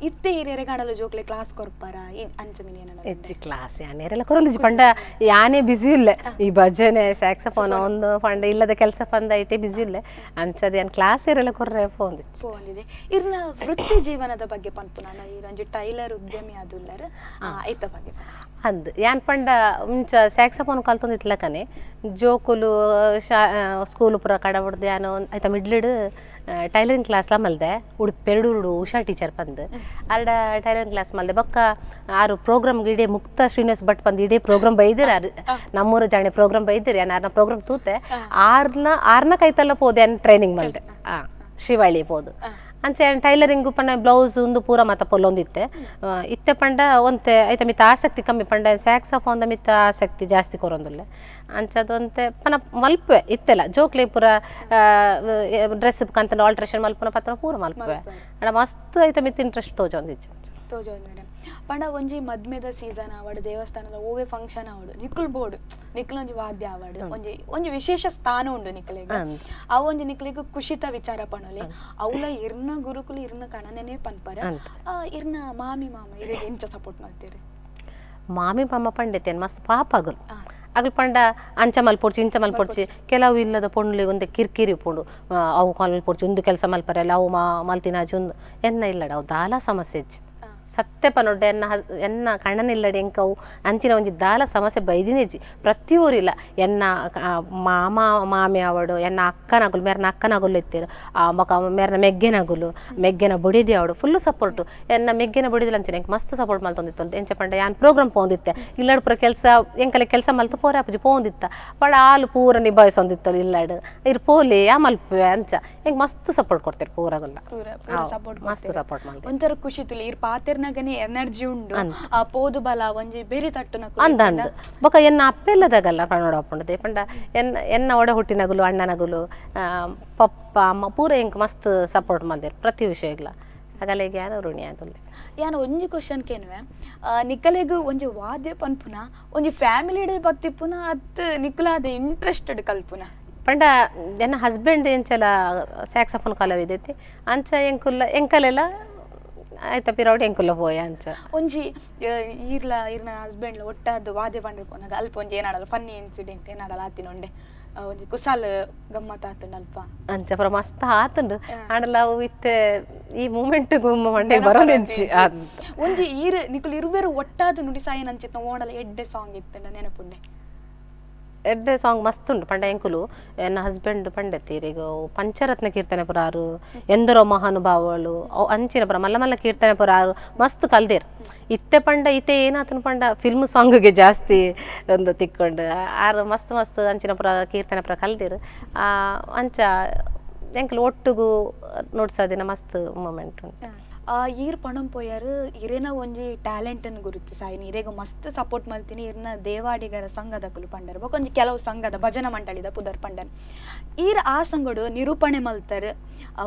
ಇತ್ತೆ ಹಿರಿಯರೆ ಕಾಣಲು ಜೋಕ್ಲೆ ಕ್ಲಾಸ್ ಕೊರ್ಪಾರ ಅಂಚಮಿನಿ ಹೆಚ್ಚಿ ಕ್ಲಾಸ್ ಯಾನೇರೆಲ್ಲ ಕೊರೊಂದಿಜಿ ಪಂಡ ಯಾನೇ ಬಿಸಿ ಇಲ್ಲ ಈ ಭಜನೆ ಸ್ಯಾಕ್ಸಫೋನ್ ಒಂದು ಪಂಡ ಇಲ್ಲದ ಕೆಲಸ ಪಂದ ಐಟೆ ಬಿಸಿ ಇಲ್ಲ ಅಂಚದ ಏನ್ ಕ್ಲಾಸ್ ಇರೆಲ್ಲ ಕೊರ್ರೆ ಫೋನಿದೆ ಇರ್ನ ವೃತ್ತಿ ಜೀವನದ ಬಗ್ಗೆ ಪನ್ಪುನಾನ ಈರೊಂಜಿ ಟೈಲರ್ ಉದ್ಯಮಿ ಆದುಲ್ಲರ ಐತ ಬಗ್ಗೆ ಅಂದ್ ಯಾನ್ ಪಂಡ ಮುಂಚ ಸ್ಯಾಕ್ಸಫೋನ್ ಕಲ್ತೊಂದಿತ್ಲಕನೆ ಜೋಕುಲು ಸ್ಕೂಲ್ ಪೂರ ಕಡಬಡ್ದು ಯಾನು ಐತ ಮಿಡ್ಲಿಡ್ ಟೈಲರಿಂಗ್ ಕ್ಲಾಸ್ಲ ಮಲ್ದೆ ಪೆರಡೂರು ಉಷಾ ಟೀಚರ್ ಪಂದ್ ಅರ್ಡ ಟೈಲರಿಂಗ್ ಕ್ಲಾಸ್ ಮಲ್ದೆ ಬೊಕ್ಕ ಆರು ಪ್ರೋಗ್ರಾಮ್ ಇಡೇ ಮುಕ್ತ ಶ್ರೀನಿವಾಸ್ ಭಟ್ ಪಂದ್ ಇಡೇ ಪ್ರೋಗ್ರಾಮ್ ಬೈದಿರ ನಮ್ಮೂರು ಜಾಣೆ ಪ್ರೋಗ್ರಾಮ್ ಬೈದಿರಿ ಯಾನ್ ಆರ್ನ ಪ್ರೋಗ್ರಾಮ್ ತೂತೆ ಆರ್ನ ಕೈತಲ್ಲ ಪೋದೆ ಯಾನ್ ಟ್ರೈನಿಂಗ್ ಮಲ್ದೆ ಶಿವಳ್ಳಿ ಪೋದು ಅಂಚೆ ಟೈಲರಿಂಗು ಪಂಡ ಬ್ಲೌಸ್ ಒಂದು ಪೂರ ಮತ ಪೊಲ್ಲೊಂದಿತ್ತೆ ಇತ್ತೆ ಪಂಡ ಒಂತೆ ಐತ ಮಿತ್ತ ಆಸಕ್ತಿ ಕಮ್ಮಿ ಪಂಡ ಸ್ಯಾಕ್ಸಫೋನ್ದ ಮಿತ್ತ ಆಸಕ್ತಿ ಜಾಸ್ತಿ ಕೊರೊಂದುಲ್ಲೆ ಅಂಚದೊಂತೆ ಪನ ಮಲ್ಪೆ ಇತ್ತೆಲ್ಲ ಜೋಕ್ಲೆ ಪೂರ ಡ್ರೆಸ್ ಕಂತ ಆಲ್ಟ್ರೇಷನ್ ಮಲ್ಪನ ಪತ್ರ ಪೂರ ಮಲ್ಪೆ ಅಡ ಮಸ್ತ್ ಐತ ಮಿತ್ತ ಇಂಟ್ರೆಸ್ಟ್ ತೋಜೊಂದಿಜ್ಜೆ ಪಂಡ ಒಂಜಿ ಮದ್ಮೆದ ಸೀಸನ್ ಆವಡ್ ದೇವಸ್ಥಾನದ ಓವೆ ಫಂಕ್ಷನ್ ಆವಡ್ ನಿಕ್ಕುಲ್ ಬೋರ್ಡ್ ನಿಕ್ಕಲ್ ಒಂಜಿ ವಾದ್ಯ ಆವಡ್ ಒಂಜಿ ವಿಶೇಷ ಸ್ಥಾನ ಉಂಡು ನಿಕ್ಕಲಿಗೆ ಅವು ಒಂಜಿ ನಿಕ್ಕಲಿಗೆ ಖುಷಿತ ವಿಚಾರ ಪಣಲೆ ಅವಲ ಇರ್ನ ಗುರುಕುಲು ಇರ್ನ ಕಣನೆನೆ ಪನ್ಪರ ಇರ್ನ ಮಾಮ ಇರಿಗೆ ಎಂಚ ಸಪೋರ್ಟ್ ಮಾಡ್ತೀರಿ ಮಾಮಿ ಮಾಮ ಪಂಡಿತೇನ್ ಮಸ್ತ್ ಪಾಪಗಳು ಅಗ್ಲು ಪಂಡ ಅಂಚ ಮಲ್ಪೊಡ್ಚಿ ಇಂಚ ಮಲ್ಪೊಡ್ಚಿ ಕೆಲವು ಇಲ್ಲದ ಪೊಂಡ್ಲಿ ಒಂದೇ ಕಿರಿಕಿರಿ ಪೋಂಡು ಅವು ಮಲ್ಪೊಡ್ಚಿ ಒಂದು ಕೆಲಸ ಮಲ್ಪರಲ್ಲ ಅವು ಮಲ್ತಿನಾಜಿ ಒಂದು ಎನ್ನ ಇಲ್ಲಡ ಅವು ದಾಲ ಸಮಸ್ಯೆ ಇಜ್ಜಿ ಸತ್ಯ ಪನೊಡ್ಡೆ ಎನ್ನ ಕಣ್ಣನಿಲ್ಲಡೆ ಎಂಕವು ಅಂಚಿನ ಒಂಜಿ ದಾಲ ಸಮಸ್ಯೆ ಬೈದಿನೆಜ್ಜಿ ಪ್ರತಿಯೊರಿಲ್ಲ ಎನ್ನ ಮಾಮ ಮಾಮಿ ಆವಡು ಎನ್ನ ಅಕ್ಕನಗುಲು ಮೇರ್ನ ಅಕ್ಕನಗುಲು ಎತ್ತೇರು ಮಕ ಮೇರ್ನ ಮೆಗ್ಗೆನ ಬುಡಿದಿ ಆವಡು ಫುಲ್ಲು ಸಪೋರ್ಟು ಎನ್ನ ಮೆಗ್ಗೆನ ಬುಡಿದಿಲ್ಲ ಅಂಚಿನ ಎಂಕ್ ಮಸ್ತ್ ಸಪೋರ್ಟ್ ಮಲ್ತೊಂದಿತ್ತು ಎಂಚ ಪಂಡ ಯಾನ್ ಪ್ರೋಗ್ರಾಮ್ ಪೋಂದಿತ್ತೆ ಇಲ್ಲಡ್ ಪೂರ ಕೆಲಸ ಎಂಕಲೆ ಕೆಲಸ ಮಲ್ತು ಪೋರ ಅಪ್ಪಜಿ ಪೋಂದಿತ್ತ ಪಡ ಆಲು ಪೂರ ನಿಭಾಯಿಸೊಂದಿತ್ತಲ್ಲ ಇಲ್ಲಡ್ ಇರ್ ಪೋಲಿ ಆ ಮಲ್ಪೆ ಅಂಚ ಎಂಕ್ ಮಸ್ತ್ ಸಪೋರ್ಟ್ ಕೊಡ್ತೇರು ಪೂರಗುಲ್ಲ ಮಸ್ತ್ ಸಪೋರ್ಟ್ ಮಾಡ್ತಾರೆ ಒಂಥರ ಖುಷಿ ತುಲಿ ಇರ್ ಪಾತೆರ್ ನಗನೆ ಎನರ್ಜಿ ಉಂಡು ಆ ಪೋದು ಬಲ ಒಂಜಿ ಬೇರೆ ತಟ್ಟುನ ಅಂದ ಬೊಕ ಎನ್ನ ಅಪ್ಪೆಲ್ಲದಾಗಲ್ಲ ಪಣೋಡ ಅಪ್ಪುಂಡದೆ ಪಂಡ ಎನ್ನ ಒಡ ಹುಟ್ಟಿನಗುಲು ಅಣ್ಣನಗುಲು ಪಪ್ಪ ಅಮ್ಮ ಪೂರ ಎಂಕ್ ಮಸ್ತ್ ಸಪೋರ್ಟ್ ಮಾಡ್ದೇರು ಪ್ರತಿ ವಿಷಯಗ್ಲ ಹಾಗಲ್ಲ ಈಗ ಯಾರು ಋಣಿ ಆದುಲ್ಲೆ ಯಾನ ಒಂಜಿ ಕ್ವಶನ್ ಕೇನುವೆ ನಿಕಲೆಗ್ ಒಂಜಿ ವಾದ್ಯ ಪನ್ಪುನ ಒಂಜಿ ಫ್ಯಾಮಿಲಿ ಬತ್ತಿಪ್ಪುನ ಅತ್ ನಿಕುಲಾದ ಇಂಟ್ರೆಸ್ಟೆಡ್ ಕಲ್ಪುನ ಪಂಡ ಎನ್ನ ಹಸ್ಬೆಂಡ್ ಎಂಚಲ ಸ್ಯಾಕ್ಸಫೋನ್ ಕಲಾವಿದೈತಿ ಅಂಚ ಎಂಕಲೆಲ್ಲ ಆಯ್ತ ಪಿರೌಡ್ ಎಂಕುಲ್ಲ ಪೋಯ ಅಂಚ ಒಂಜಿ ಈರ್ನ ಹಸ್ಬೆಂಡ್ ಒಟ್ಟಾದ ವಾದ್ಯ ಪಂಡ ಅಲ್ಪ ಒಂಜಿ ಏನಾಡಲ್ಲ ಫನ್ನಿ ಇನ್ಸಿಡೆಂಟ್ ಏನಾಡಲ್ಲ ಆತಿನೊಂಡೆ ಒಂಜಿ ಕುಸಾಲ್ ಗಮ್ಮತ್ ಆತುಂಡು ಅಲ್ಪ ಅಂಚ ಪುರ ಮಸ್ತ್ ಆತುಂಡು ಆಂಡಲ ಅವು ಇತ್ತೆ ಈ ಮೂಮೆಂಟ್ ಮಂಡೆ ಬರೋಂಜಿ ಒಂಜಿ ನಿಕುಲು ಇರುವೆರು ಒಟ್ಟಾದ ನುಡಿ ಸಾಯಿ ನಂಚಿತ್ತ ಓಡಲ ಎಡ್ಡೆ ಸಾಂಗ್ ಇತ್ತಂಡ ನೆನಪುಂಡೆ ಎಡ್ಡೆ ಸಾಂಗ್ ಮಸ್ತ್ ಉಂಡು ಪಂಡ ಎಂಕುಲು ಎನ್ನ ಹಸ್ಬೆಂಡ್ ಪಂಡೆತ್ತೀರಿ ಈಗ ಪಂಚರತ್ನ ಕೀರ್ತನೆ ಪುರಾರು ಎಂದರೋ ಮಹಾನುಭಾವಗಳು ಅಂಚಿನ ಪುರ ಮಲ್ಲ ಮಲ್ಲ ಕೀರ್ತನೆ ಪುರಾರು ಮಸ್ತ್ ಕಲ್ದೇರು ಇತ್ತೆ ಪಂಡ ಇತ್ತೆ ಏನಾತನ ಪಂಡ ಫಿಲ್ಮ್ ಸಾಂಗ್ಗೆ ಜಾಸ್ತಿ ಒಂದು ತಿಕ್ಕೊಂಡು ಆರು ಮಸ್ತ್ ಮಸ್ತ್ ಅಂಚಿನ ಪುರ ಕೀರ್ತನೆ ಪುರ ಕಲ್ದೇರು ಅಂಚ ಎಂಕುಲು ಒಟ್ಟುಗು ನೋಡ್ಸೋದಿನ ಮಸ್ತ್ ಮೂಮೆಂಟ್ ಉಂಟು ಈರ್ ಪಣಂ ಪೋಯಾರು ಇರೇನ ಒಂಜಿ ಟ್ಯಾಲೆಂಟ್ ಅನ್ನು ಗುರುತು ಸಾಯಿನಿ ಇರೇಗ ಮಸ್ತ್ ಸಪೋರ್ಟ್ ಮಲ್ತೀನಿ ಇರ್ನ ದೇವಾಡಿಗರ ಸಂಘದಕುಲು ಪಂಡರು ಬೊಕೊಂಜಿ ಕೆಲವು ಸಂಘದ ಭಜನ ಮಂಡಳಿದ ಪುದರ್ ಪಂಡನ್ ಈರ್ ಆ ಸಂಘಡು ನಿರೂಪಣೆ ಮಲ್ತರ್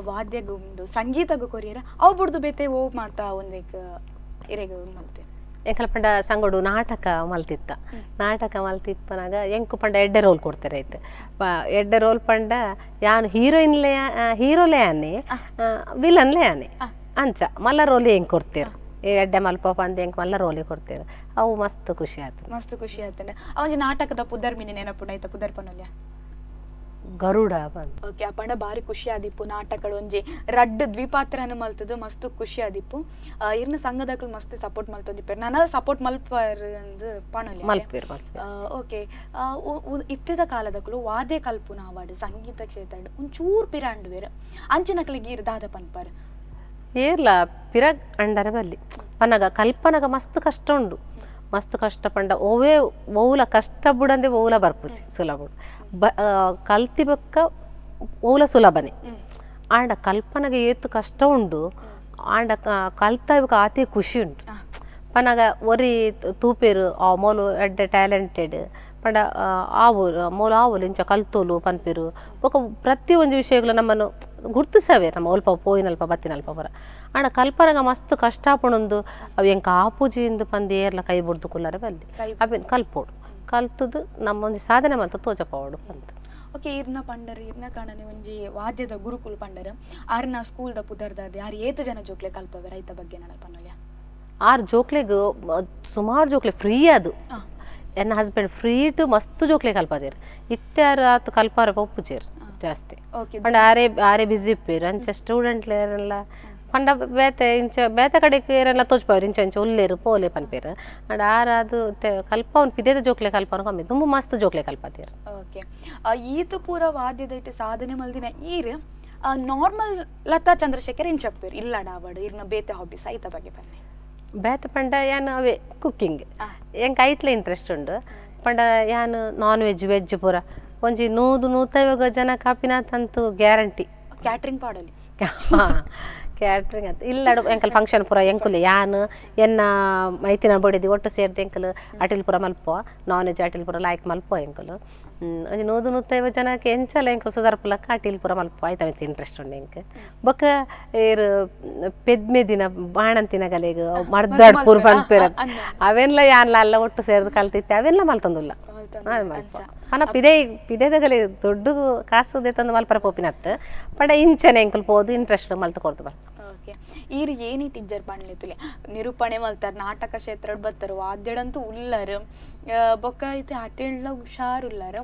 ವಾದ್ಯಗುಂಡು ಸಂಗೀತಗು ಕೊರಿಯರ ಅವು ಬುಡ್ದು ಬೇತೆ ಓ ಮಾತ ಒಂದೇಕ ಇರೇಗ ಮಲ್ತೇನೆ ಎಂಕಲ್ ಪಂಡ ಸಂಗಡು ನಾಟಕ ಮಲ್ತಿಪ್ಪನಾಗ ಎಂಕು ಪಂಡ ಎಡ್ಡೆ ರೋಲ್ ಕೊಡ್ತಾರೆ ಆಯ್ತು ಎಡ್ಡೆ ರೋಲ್ ಪಂಡ ಯಾನು ಹೀರೋಲೇ ಆನೆ ವಿಲನ್ಲೇ ಆನೆ ಅಂಚ ಮಲ್ಲ ರೋಲಿ ಹೆಂಗೆ ಕೊಡ್ತೀರ ಎಡ್ಡೆ ಮಲ್ಪ ಪಂದೆ ಹೆಂಗೆ ಮಲ್ಲ ರೋಲಿ ಕೊಡ್ತೀರ ಅವು ಮಸ್ತ್ ಖುಷಿ ಆಯ್ತು ಅವಂಜಿ ನಾಟಕದ ಪುದರ್ ಮಿನಿ ನೆನಪುಂಡ ಐತ ಪುದರ್ ಪನೊಲ್ಯ ಗರುಡ ಬಂದು ಓಕೆ ಆ ಪಂಡ ಬಾರಿ ಖುಷಿ ಆದಿಪ್ಪು ನಾಟಕಗಳು ಒಂಜಿ ರಡ್ಡ್ ದ್ವಿಪಾತ್ರನ ಮಲ್ತದು ಮಸ್ತ್ ಖುಷಿ ಆದಿಪ್ಪು ಇರ್ನ ಸಂಘದಕಲ್ ಮಸ್ತ್ ಸಪೋರ್ಟ್ ಮಲ್ತೊಂದಿಪ್ಪೇರು ನನ್ನ ಸಪೋರ್ಟ್ ಮಲ್ಪರ್ ಅಂದ್ ಪಣೊಲ್ಯ ಓಕೆ ಇತ್ತಿದ ಕಾಲದಕಲು ವಾದ್ಯ ಕಲ್ಪುನ ಅವಾರ್ಡ್ ಸಂಗೀತ ಕ್ಷೇತ್ರ ಒಂಚೂರು ಪಿರಾಂಡ್ ಬೇರೆ ಅಂಚಿನಕಲಿಗೆ ಇರ್ ದಾದ ಪನ್ಪಾರ್ ಏರ್ಲ ಪಿರಗ್ ಅಂಡರ ಬಲ್ಲಿ ಪನ್ನಗ ಕಲ್ಪನಗ ಮಸ್ತ್ ಕಷ್ಟ ಉಂಡು ಮಸ್ತ್ ಕಷ್ಟ ಪಂಡ ಓವೇ ಓವುಲ ಕಷ್ಟ ಬುಡಂದೆ ಓವುಲ ಬರ್ಪುಜಿ ಸುಲಭ ಕಲ್ತಿ ಬೊಕ್ಕ ಓವುಲ ಸುಲಭನೆ ಆಂಡ ಕಲ್ಪನಗ ಏತು ಕಷ್ಟ ಉಂಡು ಆಂಡ ಕಲ್ತ ಇವಾಗ ಆತಿ ಖುಷಿ ಉಂಟು ಪನ್ನಗ ಒರಿ ತೂಪೇರು ಆ ಮೋಲು ಎಡ್ಡೆ ಟ್ಯಾಲೆಂಟೆಡ್ ಪಂಡ ಆವುಲು ಇಂಚ ಕಲ್ತೋಲು ಪನ್ಪೇರು ಬೊಕ ಪ್ರತಿ ಒಂಜಿ ವಿಷಯಗಳು ನಮ್ಮನ್ನು ಗುರ್ತಿಸವೆ ನಮ್ಮ ಒಲ್ಪ ಪೋಯಿನಲ್ಪ ಬತ್ತಿನಲ್ಪ ಬರ ಆಂಡ ಕಲ್ಪನಗ ಮಸ್ತ್ ಕಷ್ಟ ಪುಣೊಂದು ಅವು ಎಂಕ ಆಪುಜಿಂದು ಪಂದು ಏರ್ಲ ಕೈ ಬುಡ್ದು ಕುಲ್ಲರೆ ಬಲ್ಲಿ ಅವೇನು ಕಲ್ಪೋಡು ಕಲ್ತದು ನಮ್ಮ ಒಂಜಿ ಸಾಧನೆ ಮಲ್ತ ತೋಜಪೋಡು ಅಂತ ಓಕೆ ಇರ್ನ ಪಂಡರ್ ಇರ್ನ ಕಾಣನೆ ಒಂಜಿ ವಾದ್ಯದ ಗುರುಕುಲ್ ಪಂಡರ್ ಆರ್ನ ಸ್ಕೂಲ್ದ ಪುದರ್ದಾದೆ ಆರು ಏತು ಜನ ಜೋಕ್ಲೆ ಕಲ್ಪವೆ ರೈತ ಬಗ್ಗೆ ನಡ ಪನ್ನೊಲ್ಯ ಆರು ಜೋಕ್ಲೆಗ್ ಸುಮಾರು ಜೋಕ್ಲೆ ಫ್ರೀ ಅದು ಎನ್ನ ಹಸ್ಬೆಂಡ್ ಫ್ರೀ ಟು ಮಸ್ತ್ ಜೋಕ್ಲೆ ಕಲ್ಪದೇರು ಇತ್ಯಾರು ಆತು ಕಲ್ಪಾರ ಪಪ್ಪುಚೇರು ಜಾಸ್ತಿ ಪಂಡ ಆರೇ ಬಿಸಿ ಇಪ್ಪೇರು ಅಂಚ ಸ್ಟೂಡೆಂಟ್ಲೆಲ್ಲ ಪಂಡ ಬೇತೆ ಕಡೆಗೆ ಏರೆಲ್ಲ ತೋಚ್ಪವ್ರು ಇಂಚ ಉಲ್ಲೇರು ಪೋಲೆ ಪನ್ಪೇರು ಅಂಡ್ ಆರಾದು ಕಲ್ಪವನ್ ಪಿದೇದ ಜೋಕ್ಲೆ ಕಲ್ಪನ ಕಮ್ಮಿ ತುಂಬ ಮಸ್ತ್ ಜೋಕ್ಲೆ ಕಲ್ಪತೀರು ಓಕೆ ಈತು ಪೂರ ವಾದ್ಯದ ಇಟ್ಟು ಸಾಧನೆ ಮಲ್ದಿನ ಈರ್ ನಾರ್ಮಲ್ ಲತಾ ಚಂದ್ರಶೇಖರ್ ಇನ್ ಚಪ್ಪೇರು ಇಲ್ಲಡ ಅವಡು ಇರ್ನ ಬೇತೆ ಹಾಬೀಸ್ ಐತ ಬಗ್ಗೆ ಬನ್ನಿ ಬೇತೆ ಪಂಡ ಯಾನು ಅವೇ ಕುಕ್ಕಿಂಗ್ ಎಂಕ್ ಐಟ್ಲೆ ಇಂಟ್ರೆಸ್ಟ್ ಉಂಡು ಪಂಡ ಯಾನು ನಾನ್ ವೆಜ್ ಪೂರ ಒಂಜಿ 150 ಜನ ಕಾಪಿನಾಥಂತೂ ಗ್ಯಾರಂಟಿ ಕ್ಯಾಟ್ರಿಂಗ್ ಪಾಡಲಿ ಕ್ಯಾಟ್ರಿಂಗ್ ಅಂತ ಇಲ್ಲ ಎಂಕಲ್ ಫಂಕ್ಷನ್ ಪೂರ ಎಂಕುಲೆ ಯಾನು ಎನ್ನ ಮೈತಿನ ಬಡಿದಿ ಒಟ್ಟು ಸೇರಿದ ಎಂಕಲು ಅಟಿಲ್ ಪೂರ ಮಲ್ಪ ನಾನ್ ವೆಜ್ ಅಟಿಲ್ ಪೂರ ಲಾಯ್ಕ್ ಮಲ್ಪ ಎಂಕಲು ಒಂಜಿ 150 ಜನಕ್ಕೆ ಎಂಚಲ ಎಂಕಲ್ ಸುಧಾರ್ಪುಲಕ್ಕ ಅಟಿಲ್ ಪೂರ ಮಲ್ಪ ಆಯ್ತಾ ಮಿತ್ ಇಂಟ್ರೆಸ್ಟ್ ಉಂಡು ಎಂಕ್ ಬೊಕ್ಕ ಏರು ಪೆದ್ಮೆ ದಿನ ಬಾಣಂತಿನ ಗಲೆಗ್ ಮರ್ದಾಡ್ ಪೂರ ಪನ್ಪೇರ ಅವೆಲ್ಲ ಯಾನ್ಲ ಅಲ್ಲ ಒಟ್ಟು ಸೇರಿದು ಕಲ್ತಿತ್ತೆ ಅವೆಲ್ಲ ಮಲ್ತಂದುಲ್ಲ ಮಲ್ಪ ಪನ ಪಿದೇದಗಲಿ ದೊಡ್ಡ ಕಾಸುದೆ ತಂದು ಮಲ್ಪರ ಪೋಪಿನತ್ ಪಂಡ ಇಂಚನೆ ಎಂಕಲ್ ಪೋದು ಇಂಟ್ರೆಸ್ಟ್ ಮಲ್ತು ಕೊಡ್ತು ಬರ್ ಓಕೆ ಈರ್ ಏನಿ ಟಿಜ್ಜರ್ ಪಣ್ಲಿತುಲೆ ನಿರೂಪಣೆ ಮಲ್ತಾರ ನಾಟಕ ಕ್ಷೇತ್ರ ಬತ್ತರು ವಾದ್ಯಡಂತೂ ಉಲ್ಲರು ಬೊಕ್ಕ ಐತೆ ಅಟೆಳ್ಳ ಹುಷಾರುಲ್ಲರು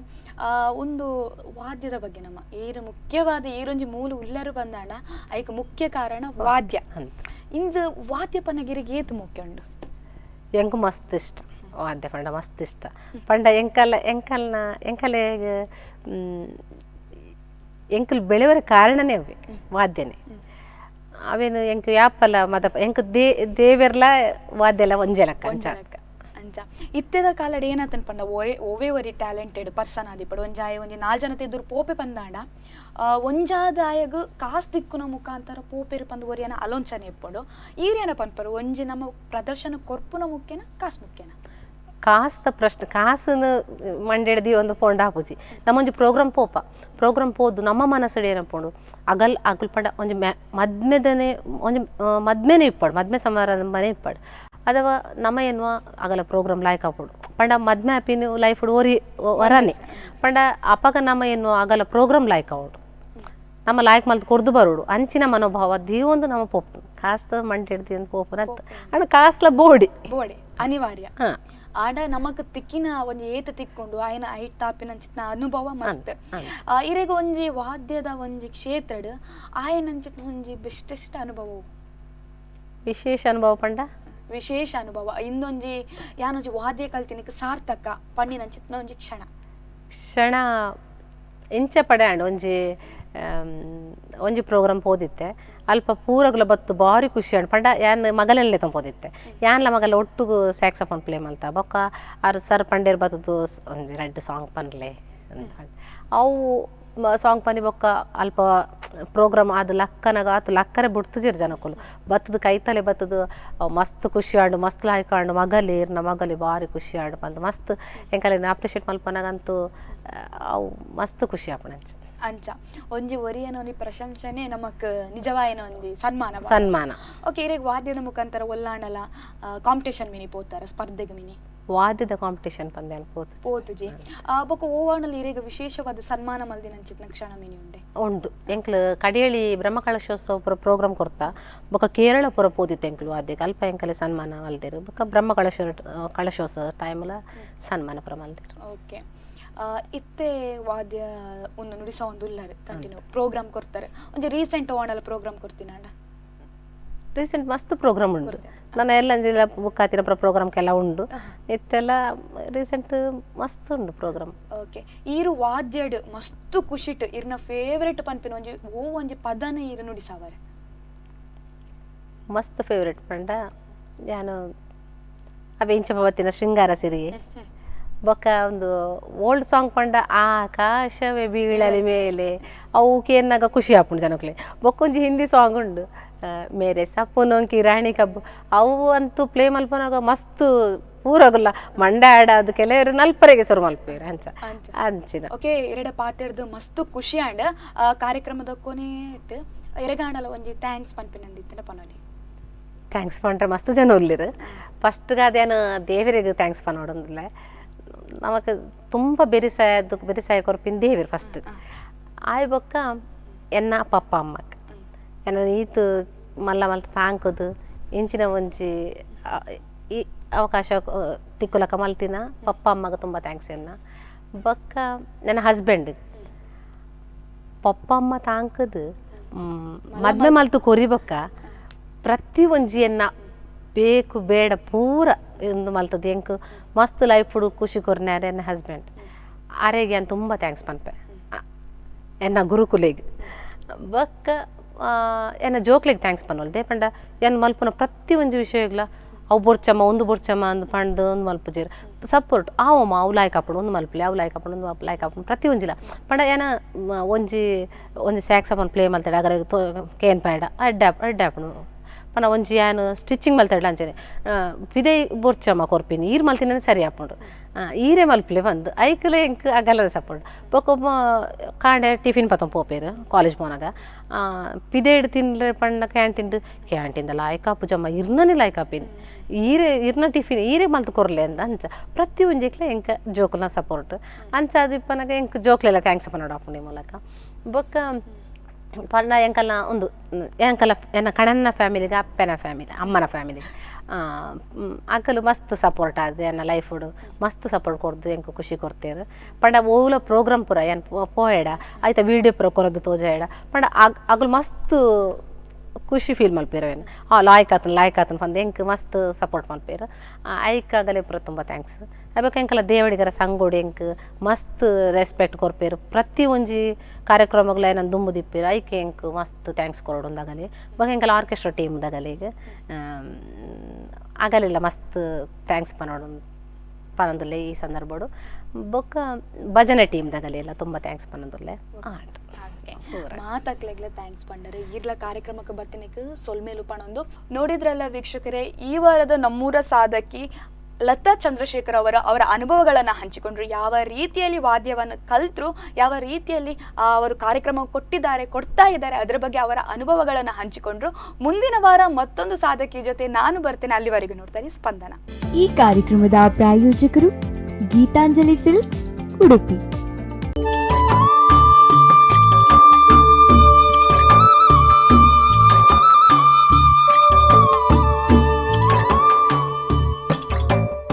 ಒಂದು ವಾದ್ಯದ ಬಗ್ಗೆ ನಮ್ಮ ಈರು ಮುಖ್ಯವಾದ ಈರೊಂಜಿ ಮೂಲ ಉಲ್ಲರು ಬಂದಾಂಡ ಐಕ್ ಮುಖ್ಯ ಕಾರಣ ವಾದ್ಯ ಇಂಜ ವಾದ್ಯ ಪನಗಿರಿಗೆ ಏತು ಮುಖ್ಯ ಉಂಡು ಎಂಕು ಮಸ್ತ್ ಇಷ್ಟ ವಾದ್ಯ ಪಂಡ ಮಸ್ತ್ ಇಷ್ಟ ಪಂಡ ಎಂಕಲೆಗ್ ಎಂಕಲ್ ಬೆಳೆವರ ಕಾರಣನೇ ಅವೆ ವಾದ್ಯನೇ ಅವೇನು ಎಂಕ್ ಯಾಪಲ್ಲ ಮದ ಎಂಕ್ ದೇವೆರ್ಲ ವಾದ್ಯಲ ಒಂಜೆಲಕ್ಕ ಅಂಚ ಇತ್ತೆದ ಕಾಲಡ್ ಏನಾತನ್ ಪಂಡ ಓವೇ ಒರಿ ಟ್ಯಾಲೆಂಟೆಡ್ ಪರ್ಸನ್ ಆದಿಪಡು ಒಂಜಾಯ ಒಂಜಿ 4 ಜನ ತೆದ್ರು ಪೋಪೆ ಪಂದಾಂಡ ಒಂಜಾದಾಯಗ್ ಕಾಸ್ ದಿಕ್ಕುನ ಮುಖಾಂತರ ಪೋಪೆರು ಪಂದು ಒರಿಯನ ಆಲೋಚನೆ ಇಪ್ಪಡು ಈರೇನ ಪನ್ಪರು ಒಂಜಿ ನಮ್ಮ ಪ್ರದರ್ಶನ ಕೊರ್ಪುನ ಮುಖ್ಯನ ಕಾಸ್ ಮುಖ್ಯನ ಕಾಸ್ತ ಪ್ರಶ್ನೆ ಕಾಸನ್ನು ಮಂಡೆಡ್ದು ಒಂದು ಪೋಂಡ ಹಾಪುಜಿ ನಮ್ಮೊಂಜಿ ಪ್ರೋಗ್ರಾಮ್ ಪೋದು ನಮ್ಮ ಮನಸ್ಸಡಿ ಏನಪ್ಪೋಡು ಅಗಲ್ ಪಂಡ ಒಂಜಿ ಮದ್ಮೆದನೆ ಒಂಜಿ ಮದ್ಮೆನೇ ಇಪ್ಪಾಡು ಮದ್ಮೆ ಸಮಾರಂಭನೇ ಇಪ್ಪಾಡು ಅಥವಾ ನಮ್ಮ ಎನ್ನುವ ಅಗಲ ಪ್ರೋಗ್ರಾಮ್ ಲಾಯ್ಕ್ ಆಪೋಡು ಪಂಡ ಮದ್ಮೆ ಆಪಿನ ಲೈಫ್ ಓರಿ ವರನೆ ಪಂಡ ಅಪಗ ನಮ್ಮ ಎನ್ನುವ ಅಗಲ ಪ್ರೋಗ್ರಾಮ್ ಲಾಯ್ಕ್ ಆವೋಡು ನಮ್ಮ ಲಾಯ್ಕ್ ಮಲ್ತು ಕೊಡ್ದು ಬರೋಡು ಅಂಚಿನ ಮನೋಭಾವ ದೀವೊಂದು ನಮ್ಮ ಪೋಪು ಕಾಸ್ತ ಮಂಟೆಡ್ದು ಅಂತ ಪೋಪುನ ಅಣ್ಣ ಕಾಸ್ಲ ಬೋಡಿ ಅನಿವಾರ್ಯ ಆಡ ನಮಕ್ ತಿಕ್ಕಿನ ಒಂಜಿ ಏತ ತಿಕ್ಕೊಂಡು ಆಯ್ನ ಐಟ್ ತಾಪಿನಂಚಿನ ಅನುಭವ ಮಸ್ತ್ ಇರೆಗ ಒಂಜಿ ವಾದ್ಯದ ಒಂಜಿ ಕ್ಷೇತ್ರಡ್ ಆಯನಂಚಿನ ಒಂಜಿ ಬೆಸ್ಟೆಸ್ಟ್ ಅನುಭವ ವಿಶೇಷ ಅನುಭವ ಪಂಡ ವಿಶೇಷ ಅನುಭವ ಇಂದೊಂಜಿ ಯಾನೊಂಜಿ ವಾದ್ಯ ಕಲ್ತಿನಿಕ್ ಸಾರ್ಥಕ ಪನ್ನಿನಂಚಿನ ಒಂಜಿ ಕ್ಷಣ ಇಂಚ ಪಡ್ಯಾಂಡ್ ಒಂಜಿ ಪ್ರೋಗ್ರಾಮ್ ಪೋದಿತ್ತೆ ಅಲ್ಪ ಪೂರಗುಲ ಬತ್ತು ಬಾರಿ ಖುಷಿ ಅಂಡ್ ಪಂಡ ಯಾನ್ ಮಗಲೆಲ್ಲೇ ತಂಪೋದಿತ್ತೆ ಯಾನ್ಲ ಮಗಲ ಒಟ್ಟುಗು ಸ್ಯಾಕ್ಸಫೋನ್ ಪ್ಲೇ ಮಲ್ತ ಬೊಕ್ಕ ಆರ್ ಸರ್ ಪಂಡೇರ್ ಬತ್ತದು ಒಂಜಿ 2 ಸಾಂಗ್ ಪನ್ಲೆ ಅವು ಸಾಂಗ್ ಪನಿ ಬೊಕ್ಕ ಅಲ್ಪ ಪ್ರೋಗ್ರಾಮ್ ಅದು ಲಕ್ಕನಗ ಆತು ಲಕ್ಕರೆ ಬಿಡ್ತುಜಿರ್ ಜನಕ್ಕಲು ಬತ್ತದು ಕೈತಲೆ ಬತ್ತದು ಮಸ್ತ್ ಖುಷಿ ಆಡು ಮಸ್ತ್ ಲಾಯ್ಕಾಂಡು ಮಗಲಿ ಬಾರಿ ಖುಷಿ ಆಡು ಬಂದು ಮಸ್ತ್ ಎಂಕಲೆ ಅಪ್ರಿಷಿಯೇಟ್ ಮಲ್ಪನಾಗಂತೂ ಅವು ಮಸ್ತ್ ಖುಷಿ ಆಪಣಂಚ ಅಂಚ ಒಂಜಿ ಒರಿಯನ ಒಂಜಿ ಪ್ರಶಂಸನೆ ನಮಕ್ ನಿಜವಾಯಿನ ಒಂಜಿ ಸನ್ಮಾನ ಓಕೆ ಇರೆಗ್ ವಾದ್ಯದ ಮುಖಾಂತರ ಒಲ್ಲಾಂಡಲ ಕಾಂಪಿಟೇಷನ್ ಮಿನಿ ಪೋತಾರ ಸ್ಪರ್ಧೆಗೆ ಮಿನಿ ವಾದ್ಯದ ಕಾಂಪಿಟೇಷನ್ ಪಂದ್ಯಾಲ ಪೋತುಜಿ ಬೊಕ ಓವಾಣಲ್ ಇರೆಗ್ ವಿಶೇಷವಾದ ಸನ್ಮಾನ ಮಲ್ದಿನಂಚಿತ್ನ ಕ್ಷಣ ಮಿನಿ ಉಂಡು ಎಂಕ್ಲು ಕಡಿಯಳಿ ಬ್ರಹ್ಮಕಳಶೋತ್ಸವ ಪ್ರೋಗ್ರಾಮ್ ಕೊರ್ತಾ ಬೊಕ ಕೇರಳ ಪುರ ಪೋದಿತ್ತು ಎಂಕ್ಲು ವಾದ್ಯಕ್ಕೆ ಅಲ್ಪ ಎಂಕಲೆ ಸನ್ಮಾನ ಮಲ್ದಿರು ಬೊಕ ಕಳಶೋತ್ಸವ ಟೈಮ್ಲ ಸನ್ಮಾನ ಪುರ ಮಲ್ದಿರು ಓಕೆ ಇತ್ತೆ ವಾದ್ಯ ಒಂದು ನುಡಿಸೋ ಒಂದು ಉಲ್ಲರು ಕಂಟಿನ್ಯೂ ಪ್ರೋಗ್ರಾಮ್ ಕೊಡ್ತಾರೆ ಒಂಜಿ ರೀಸೆಂಟ್ ಓಣಲ ಪ್ರೋಗ್ರಾಮ್ ಕೊಡ್ತೀನಿ ಅಂಡ ರೀಸೆಂಟ್ ಮಸ್ತ್ ಪ್ರೋಗ್ರಾಮ್ ಉಂಡು ನಾನು ಎಲ್ಲ ಬುಕ್ ಹಾತಿನ ಪ್ರೋಗ್ರಾಮ್ಗೆಲ್ಲ ಉಂಡು ಇತ್ತೆಲ್ಲ ರೀಸೆಂಟ್ ಮಸ್ತ್ ಉಂಡು ಪ್ರೋಗ್ರಾಮ್ ಓಕೆ ಈರು ವಾದ್ಯಡ್ ಮಸ್ತ್ ಖುಷಿಟ್ ಇರ್ನ ಫೇವರೇಟ್ ಪನ್ಪಿನ ಒಂಜಿ ಪದನ ಈರು ನುಡಿಸಾವರೆ ಮಸ್ತ್ ಫೇವರೇಟ್ ಪಂಡ ಯಾನು ಅವೇ ಇಂಚ ಬತ್ತಿನ ಶೃಂಗಾರ ಸಿರಿ ಬೊಕ್ಕ ಒಂದು ಓಲ್ಡ್ ಸಾಂಗ್ ಪಂಡ ಆಕಾಶವೇ ಬೀಳಲಿ ಮೇಲೆ ಅವಕ್ಕೆ ಏನಾಗ ಖುಷಿ ಆಪುಂಡು ಜನಕ್ಲೆ ಬೊಕ್ಕೊಂಜಿ ಹಿಂದಿ ಸಾಂಗ್ ಉಂಡು ಮೇರೆ ಸಪ್ಪುನೊಂಕಿ ರಾಣಿ ಕಬ್ಬು ಅವು ಅಂತೂ ಪ್ಲೇ ಮಲ್ಪನಾಗ ಮಸ್ತ್ ಪೂರಗುಲ್ಲ ಮಂಡ ಆಡೋದು ಕೆಲವರು ನಲ್ಪರೆಗೆ ಸುರು ಮಲ್ಪೇರು ಅಂಚಿನ ಓಕೆ ಎರಡ ಪಾತೆರ್ದು ಮಸ್ತ್ ಖುಷಿ ಆಂಡ್ ಕಾರ್ಯಕ್ರಮದ ಕೊನೆ ಎರಗಾಂಡಲ ಒಂಜಿ ಥ್ಯಾಂಕ್ಸ್ ಪನ್ಪಿನಂದಿತ್ತಿನ ಪನೋಲಿ ಥ್ಯಾಂಕ್ಸ್ ಪಂಡ್ರೆ ಮಸ್ತ್ ಜನ ಉರ್ಲಿರು ಫಸ್ಟ್ಗೆ ಅದೇನು ದೇವರಿಗೆ ಥ್ಯಾಂಕ್ಸ್ ಪನ್ನೋಡೊಂದಿಲ್ಲ ನಮಕ್ ತುಂಬ ಬೆರಿಸಾಯ ಕೊರಪಿನ ದೇವಿರು ಫಸ್ಟ್ ಆಯ್ ಬೊಕ್ಕ ಎನ್ನ ಪಪ್ಪ ಅಮ್ಮಕ್ಕೆ ಎನ್ನ ಈತು ಮಲ್ತ ತಾಂಕುದು ಇಂಚಿನ ಒಂಜಿ ಈ ಅವಕಾಶ ತಿಕ್ಕುಲಕ ಮಲ್ತಿನ ಪಪ್ಪ ಅಮ್ಮಗೆ ತುಂಬ ಥ್ಯಾಂಕ್ಸ್ ಎನ್ನ ಬೊಕ್ಕ ನನ್ನ ಹಸ್ಬೆಂಡ್ ಪಪ್ಪ ಅಮ್ಮ ತಾಂಕದು ಮದ್ಮೆ ಮಲ್ತು ಕೊರಿಬೊಕ್ಕ ಪ್ರತಿ ಒಂಜಿಯನ್ನ ಬೇಕು ಬೇಡ ಪೂರ ಒಂದು ಮಲ್ತದ್ದು ಎಂಕ್ ಮಸ್ತ್ ಲೈಫ್ ಹುಡು ಖುಷಿ ಕೊರ್ನ್ಯಾರ ಎನ್ನ ಹಸ್ಬೆಂಡ್ ಆರೆಗೆ ನಾನು ತುಂಬ ಥ್ಯಾಂಕ್ಸ್ ಪನ್ಪೆ ಎನ್ನ ಗುರುಕುಲೆಗೆ ಬೊಕ್ಕ ಎನ್ನ ಜೋಕ್ಲಿಗೆ ಥ್ಯಾಂಕ್ಸ್ ಪನ್ನೋಲ್ದೆ ಪಂಡ ಎನ್ನ ಮಲ್ಪನ ಪ್ರತಿ ಒಂಜಿ ವಿಷಯಗ್ಲ ಅವು ಬೊರ್ಚಮ್ಮ ಅಂದು ಪಂಡು ಒಂದು ಮಲ್ಪುಜೀರು ಸಪೋರ್ಟ್ ಅವಮ್ಮ ಅವು ಲಾಯ್ಕ್ ಹಾಪಡು ಒಂದು ಮಲ್ಪಲೆ ಅವು ಲಾಯ್ಕ್ ಹಾಪಡು ಒಂದು ಲಾಯ್ಕ್ ಹಾಪಡು ಪ್ರತಿ ಒಂಜಿಲ್ಲ ಪಂಡ ಏನ ಒಂಜಿ ಸ್ಯಾಕ್ಸಫೋನ್ ಪ್ಲೇ ಮಲ್ತಾಡ ಅಗರ ಕೇನ್ ಪ್ಯಾಡ ಅಡ್ಡಾಪಡು ಪನ ಒಂಜಿ ಯಾನು ಸ್ಟಿಚಿಂಗ್ ಮಲ್ತಾಡ್ಲ ಅಂಚನೆ ಪಿದೆ ಬೊರ್ಚಮ್ಮ ಕೊರ್ಪಿನಿ ಈರು ಮಲ್ತಿನ ಸರಿ ಹಾಪುಂಡು ಈರೇ ಮಲ್ಪಲೆ ಬಂದು ಐಕಲೆ ಎಂಕ್ ಅಗಲ ಸಪೋರ್ಟ್ ಬೊಕೊಬ್ಬ ಕಾಂಡೆ ಟಿಫಿನ್ ಪತ್ತಂ ಪೋಪೇರು ಕಾಲೇಜ್ ಪೋನಾಗ ಪಿದೇಡ್ ತಿನ್ರೆ ಪಂಡ ಕ್ಯಾಂಟೀನ್ದ ಲಾಯ್ಕಾಪು ಜಮ್ಮ ಇರ್ನೇ ಲಾಯ್ಕಾಪಿನಿ ಇರ್ನ ಟಿಫಿನ್ ಈರೇ ಮಲ್ತು ಕೊರ್ಲೆ ಅಂತ ಅಂಚ ಪ್ರತಿ ಒಂಜಿಕ್ಲೆ ಎಂಕ ಜೋಕುಲ ಸಪೋರ್ಟ್ ಅಂಚ ಅದಿಪ್ಪನಾಗ ಎಂಕ್ ಜೋಕ್ಲೆಲ್ಲ ಥ್ಯಾಂಕ್ಸ್ ಪನ್ನೋಡು ಹಾಪುಂಡಿ ಮೂಲಕ ಬೊಕ್ಕ ಪಂಡ ಎಂಕಲ್ನ ಒಂದು ಎಂಕಲ್ಲ ಎನ್ನ ಕಣನ್ನ ಫ್ಯಾಮಿಲಿಗೆ ಅಪ್ಪನ ಫ್ಯಾಮಿಲಿ ಅಮ್ಮನ ಫ್ಯಾಮಿಲಿಗೆ ಅಕ್ಕಲು ಮಸ್ತ್ ಸಪೋರ್ಟ್ ಆದ ಎನ್ನ ಲೈಫುಡು ಮಸ್ತ್ ಸಪೋರ್ಟ್ ಕೊಡ್ದು ಎಂಕ್ ಖುಷಿ ಕೊಡ್ತೇರು ಪಂಡ ಓಲ ಪ್ರೋಗ್ರಾಮ್ ಪೂರ ಏನು ಪೋಯಡ ಆಯ್ತಾ ವೀಡಿಯೋ ಪೂರ ಕೊರದು ತೋಜಾಡ ಪಂಡ ಅಗಲು ಮಸ್ತ್ ಖುಷಿ ಫೀಲ್ ಮಲ್ಪೇರು ಏನು ಲಾಯ್ಕ್ ಆತನ ಪಂದು ಎಂಕ್ ಮಸ್ತ್ ಸಪೋರ್ಟ್ ಮಲ್ಪೇರು ಐಕಾಗಲೇ ಪೂರ ತುಂಬ ಥ್ಯಾಂಕ್ಸ್ ಅಬೇಕು ಎಂಕಲ್ಲ ದೇವಡಿಗರ ಸಂಗೋಡಿ ಎಂಕ್ ಮಸ್ತ್ ರೆಸ್ಪೆಕ್ಟ್ ಕೊರ್ಪೇರು ಪ್ರತಿ ಒಂಜಿ ಕಾರ್ಯಕ್ರಮಗಳು ಏನಂದು ದುಂಬು ದಿಪ್ಪೇರು ಐಕೆ ಎಂಕ್ ಮಸ್ತ್ ಥ್ಯಾಂಕ್ಸ್ ಕೊರೋಡೊಂದಾಗಲಿ ಬೊಕ ಎಂಕಲ್ಲ ಆರ್ಕೆಸ್ಟ್ರಾ ಟೀಮ್ದಾಗಲಿಗೆ ಆಗಲಿಲ್ಲ ಮಸ್ತ್ ಥ್ಯಾಂಕ್ಸ್ ಪನ್ನೊಂದುಲ್ಲೆ ಈ ಸಂದರ್ಭಡು ಬೊಕ್ಕ ಭಜನೆ ಟೀಮ್ದಾಗಲಿ ಎಲ್ಲ ತುಂಬ ಥ್ಯಾಂಕ್ಸ್ ಪನ್ನೊಂದುಲ್ಲೆ ಮಾತಾಕ್ಲೆಗ್ಲೆ ಥ್ಯಾಂಕ್ಸ್ ಪಂಡರೆ ಈರ್ಲ ಕಾರ್ಯಕ್ರಮಕ್ಕೆ ಬತ್ತಿನಕ್ಕೆ ಸೊಲ್ಮೇಲು ಪಣೊಂದು ನೋಡಿದ್ರಲ್ಲ ವೀಕ್ಷಕರೇ ಈ ವಾರದ ನಮ್ಮೂರ ಸಾಧಕಿ ಲತಾ ಚಂದ್ರಶೇಖರ್ ಅವರ ಅನುಭವಗಳನ್ನು ಹಂಚಿಕೊಂಡ್ರು. ಯಾವ ರೀತಿಯಲ್ಲಿ ವಾದ್ಯವನ್ನು ಕಲಿತರು, ಯಾವ ರೀತಿಯಲ್ಲಿ ಅವರು ಕಾರ್ಯಕ್ರಮ ಕೊಡ್ತಾ ಇದ್ದಾರೆ, ಅದರ ಬಗ್ಗೆ ಅವರ ಅನುಭವಗಳನ್ನು ಹಂಚಿಕೊಂಡ್ರು. ಮುಂದಿನ ವಾರ ಮತ್ತೊಂದು ಸಾಧಕಿ ಜೊತೆ ನಾನು ಬರ್ತೇನೆ. ಅಲ್ಲಿವರೆಗೂ ನೋಡ್ತಾರೆ ಸ್ಪಂದನ. ಈ ಕಾರ್ಯಕ್ರಮದ ಪ್ರಾಯೋಜಕರು ಗೀತಾಂಜಲಿ ಸಿಲ್ಕ್ಸ್, ಉಡುಪಿ.